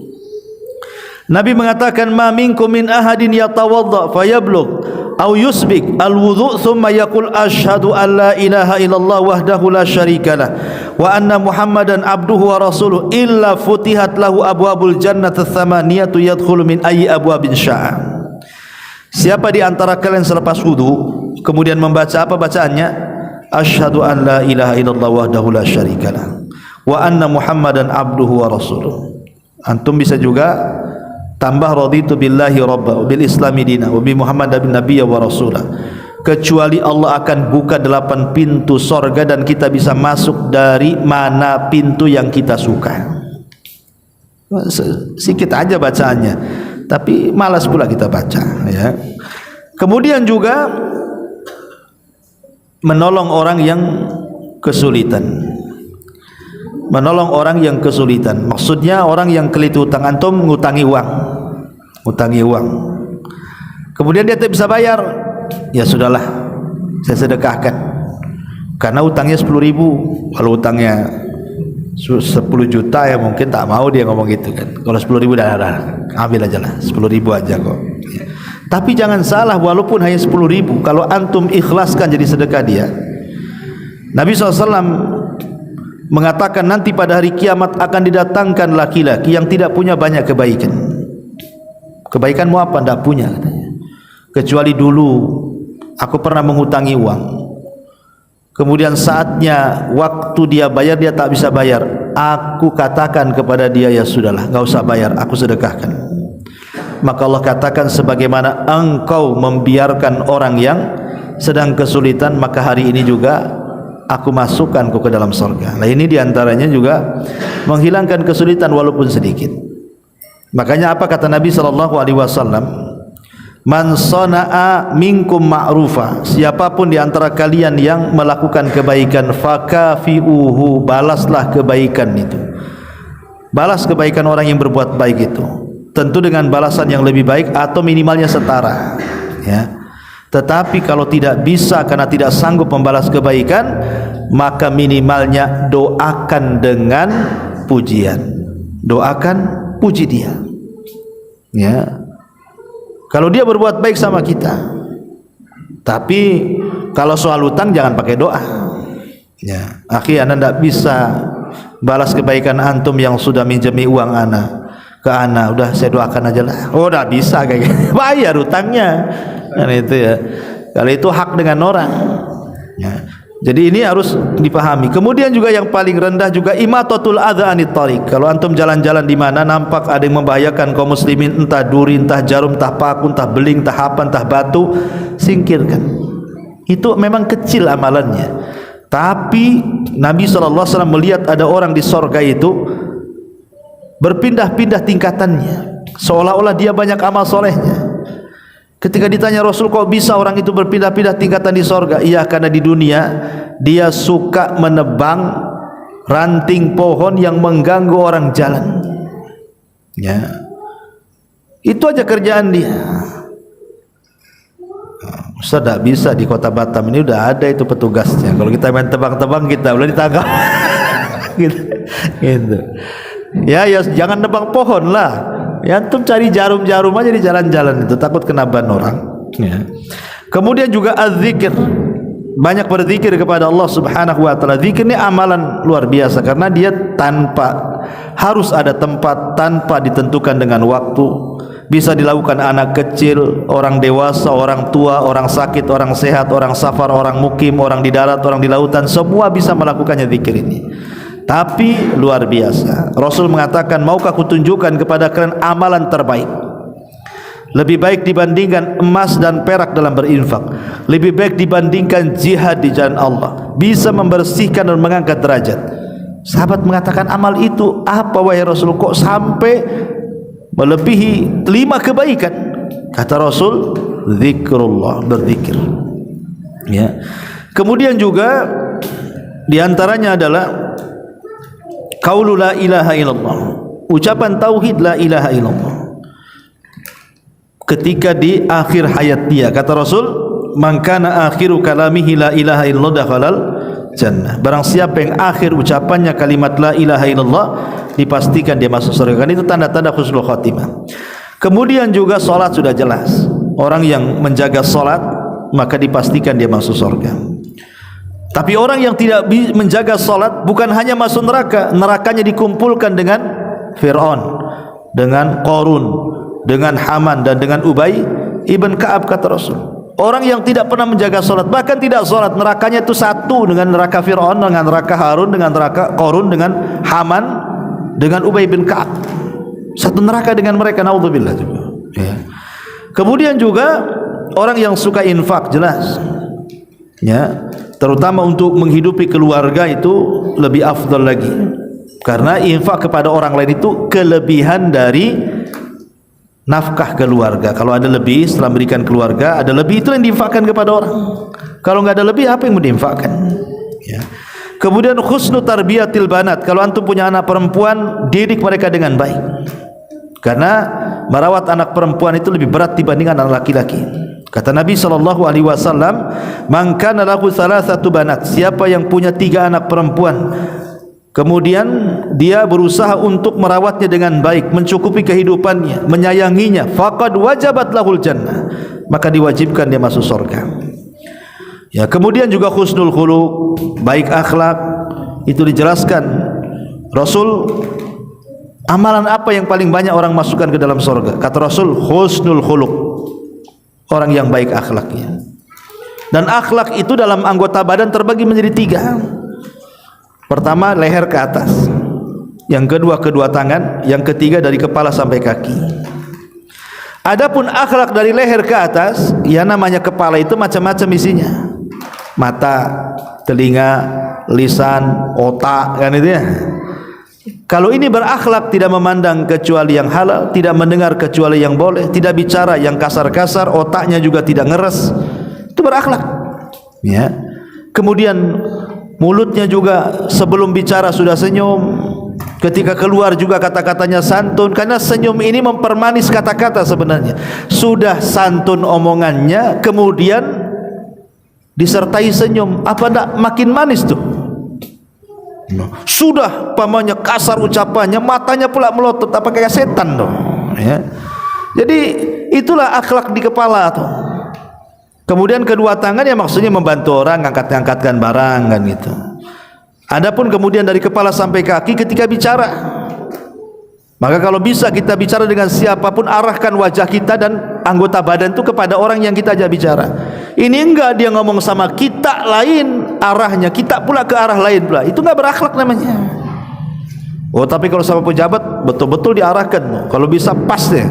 Nabi mengatakan, ma minkum min ahadin yatawadda fayablugh aw yusbik alwudu thumma yaqul asyhadu an la ilaha illallah wahdahu la syarikalah wa anna muhammadan abduhu wa rasuluh illa futihat lahu abwabul jannati tsamaniyatu yadkhulu min ayyi abwabin syaa. Siapa di antara kalian selepas wudu kemudian membaca apa bacaannya? Asyhadu an la ilaha illallah wahdahu la syarikalah wa anna muhammadan abduhu wa rasuluh. Antum bisa juga tambah raditu billahi rabba bil islami dina wa bi muhammadan nabiyya wa rasulah, kecuali Allah akan buka 8 pintu sorga dan kita bisa masuk dari mana pintu yang kita suka. Sedikit aja bacaannya, tapi malas pula kita baca ya. Kemudian juga menolong orang yang kesulitan. Menolong orang yang kesulitan, maksudnya orang yang kelitu utang. Antum ngutangi uang, kemudian dia tidak bisa bayar, ya sudahlah, saya sedekahkan, karena utangnya 10.000. Kalau utangnya 10 juta ya mungkin tak mau dia ngomong gitu kan. Kalau 10.000 dah ambil aja lah, 10.000 aja kok ya. Tapi jangan salah, walaupun hanya 10.000, kalau antum ikhlaskan jadi sedekah dia. Nabi SAW mengatakan nanti pada hari kiamat akan didatangkan laki-laki yang tidak punya banyak kebaikan. Kebaikanmu apa? Tidak punya katanya. Kecuali dulu aku pernah menghutangi uang, kemudian saatnya waktu dia bayar dia tak bisa bayar, aku katakan kepada dia, ya sudahlah, enggak usah bayar, aku sedekahkan. Maka Allah katakan, sebagaimana engkau membiarkan orang yang sedang kesulitan, maka hari ini juga aku masukkan kau ke dalam surga. Nah ini diantaranya juga menghilangkan kesulitan walaupun sedikit. Makanya apa kata Nabi SAW? Man sana'a minkum ma'rufa, siapapun di antara kalian yang melakukan kebaikan, fakafi'uhu, balaslah kebaikan itu. Balas kebaikan orang yang berbuat baik itu, tentu dengan balasan yang lebih baik atau minimalnya setara ya. Tetapi kalau tidak bisa karena tidak sanggup membalas kebaikan, maka minimalnya doakan dengan pujian. Doakan, puji dia. Ya. Kalau dia berbuat baik sama kita. Tapi kalau soal utang jangan pakai doa. Ya, akhi, anda tidak bisa balas kebaikan antum yang sudah minjemi uang ana ke ana. Udah saya doakan aja lah. Oh, tidak bisa kayak gitu. Bayar utangnya. Kan itu ya. Kalau itu hak dengan orang ya. Jadi ini harus dipahami. Kemudian juga yang paling rendah juga imatatul adza anit thariq. Kalau antum jalan-jalan di mana nampak ada yang membahayakan kaum muslimin, entah duri, entah jarum, entah paku, entah beling, entah apa, entah batu, singkirkan. Itu memang kecil amalannya, tapi Nabi SAW melihat ada orang di sorga itu berpindah-pindah tingkatannya, seolah-olah dia banyak amal solehnya. Ketika ditanya Rasul, kok bisa orang itu berpindah-pindah tingkatan di sorga? Iya, karena di dunia dia suka menebang ranting pohon yang mengganggu orang jalan ya. Itu aja kerjaan dia. Ustaz, tidak bisa di kota Batam ini udah ada itu petugasnya. Kalau kita main tebang-tebang kita boleh ditangkap gitu. Ya jangan nebang pohon lah. Ya antum cari jarum-jarum aja di jalan-jalan itu, takut kena ban orang ya. Kemudian juga az-zikir, banyak berzikir kepada Allah Subhanahu wa taala. Zikir ini amalan luar biasa karena dia tanpa harus ada tempat, tanpa ditentukan dengan waktu. Bisa dilakukan anak kecil, orang dewasa, orang tua, orang sakit, orang sehat, orang safar, orang mukim, orang di darat, orang di lautan, semua bisa melakukannya zikir ini. Tapi luar biasa. Rasul mengatakan, maukah kutunjukkan kepada kalian amalan terbaik, lebih baik dibandingkan emas dan perak dalam berinfak, lebih baik dibandingkan jihad di jalan Allah, bisa membersihkan dan mengangkat derajat. Sahabat mengatakan, amal itu apa wahai Rasul, kok sampai melebihi 5 kebaikan? Kata Rasul, zikrullah, berzikir ya. Kemudian juga di antaranya adalah qaulu la ilaha illallah, ucapan tauhid la ilaha illallah ketika di akhir hayat dia. Kata Rasul, man kana akhiru kalamihi la ilaha illallah dakhalal jannah. Barang siapa yang akhir ucapannya kalimat la ilaha illallah, dipastikan dia masuk surga. Kan itu tanda-tanda husnul khatimah. Kemudian juga salat sudah jelas. Orang yang menjaga salat maka dipastikan dia masuk surga. Tapi orang yang tidak menjaga salat bukan hanya masuk neraka, nerakanya dikumpulkan dengan Fir'aun, dengan Qarun, dengan Haman, dan dengan Ubay ibn Ka'ab. Kata Rasul, orang yang tidak pernah menjaga salat, bahkan tidak salat, nerakanya itu satu dengan neraka Fir'aun, dengan neraka Harun, dengan neraka Qarun, dengan Haman, dengan Ubay bin Ka'ab. Satu neraka dengan mereka, naudzubillah juga. Ya. Kemudian juga orang yang suka infak, jelas, ya, terutama untuk menghidupi keluarga itu lebih afdal lagi, karena infak kepada orang lain itu kelebihan dari nafkah keluarga. Kalau ada lebih setelah memberikan keluarga, ada lebih, itu yang diinfakkan kepada orang. Kalau nggak ada lebih, apa yang mau diinfakkan? Ya. Kemudian husnu tarbiyatil banat, kalau antum punya anak perempuan, didik mereka dengan baik, karena merawat anak perempuan itu lebih berat dibanding anak laki-laki. Kata Nabi SAW, man kana lahu thalathatu banat, siapa yang punya 3 anak perempuan, kemudian dia berusaha untuk merawatnya dengan baik, mencukupi kehidupannya, menyayanginya, faqad wajabat lahul jannah, maka diwajibkan dia masuk surga. Ya, kemudian juga husnul khuluq, baik akhlak, itu dijelaskan Rasul, amalan apa yang paling banyak orang masukkan ke dalam surga? Kata Rasul, husnul khuluq, orang yang baik akhlaknya. Dan akhlak itu dalam anggota badan terbagi menjadi 3. Pertama, leher ke atas, yang kedua kedua tangan, yang ketiga dari kepala sampai kaki. Adapun akhlak dari leher ke atas, ya namanya kepala itu macam-macam isinya, mata, telinga, lisan, otak, kan itu ya. Kalau ini berakhlak, tidak memandang kecuali yang halal, tidak mendengar kecuali yang boleh, tidak bicara yang kasar-kasar, otaknya juga tidak ngeres, itu berakhlak, ya. Kemudian mulutnya juga sebelum bicara sudah senyum, ketika keluar juga kata-katanya santun, karena senyum ini mempermanis kata-kata sebenarnya. Sudah santun omongannya, kemudian disertai senyum, apa enggak makin manis tuh? Sudah pamannya kasar ucapannya, matanya pula melotot, apa kayak setan dong, ya. Jadi itulah akhlak di kepala tuh. Kemudian kedua tangan, ya maksudnya membantu orang, ngangkat-ngangkatkan barang, kan gitu. Adapun kemudian dari kepala sampai kaki ketika bicara, maka kalau bisa kita bicara dengan siapapun, arahkan wajah kita dan anggota badan itu kepada orang yang kita ajak bicara. Ini enggak, dia ngomong sama kita lain arahnya, kita pula ke arah lain pula, itu enggak berakhlak namanya. Oh, tapi kalau sama pejabat betul-betul diarahkan, kalau bisa pas deh.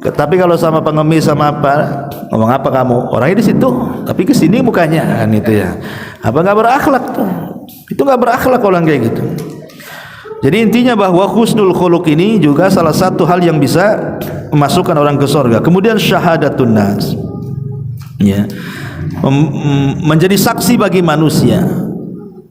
Tapi kalau sama pengemis sama apa, ngomong apa kamu? Orangnya di situ, tapi ke sini mukanya, kan itu ya. Apa enggak berakhlak tuh? Itu enggak berakhlak orang kayak gitu. Jadi intinya bahwa husnul khuluq ini juga salah satu hal yang bisa memasukkan orang ke surga. Kemudian syahadatun nas, ya, menjadi saksi bagi manusia,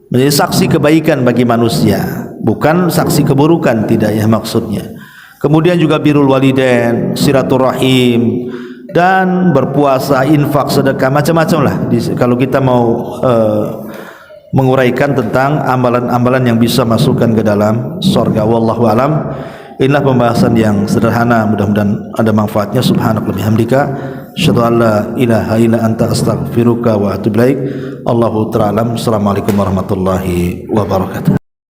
menjadi saksi kebaikan bagi manusia, bukan saksi keburukan, tidak ya maksudnya. Kemudian juga birrul walidain, silaturahim, dan berpuasa, infak, sedekah, macam-macam lah. Kalau kita mau menguraikan tentang amalan-amalan yang bisa masukkan ke dalam surga. Wallahu alam. Inilah pembahasan yang sederhana, mudah-mudahan ada manfaatnya. Subhanallah bihamdika, asyhadu an la ilaha illa anta, astaghfiruka wa atubu ilaik. Allahu ta'ala. Assalamualaikum warahmatullahi wabarakatuh.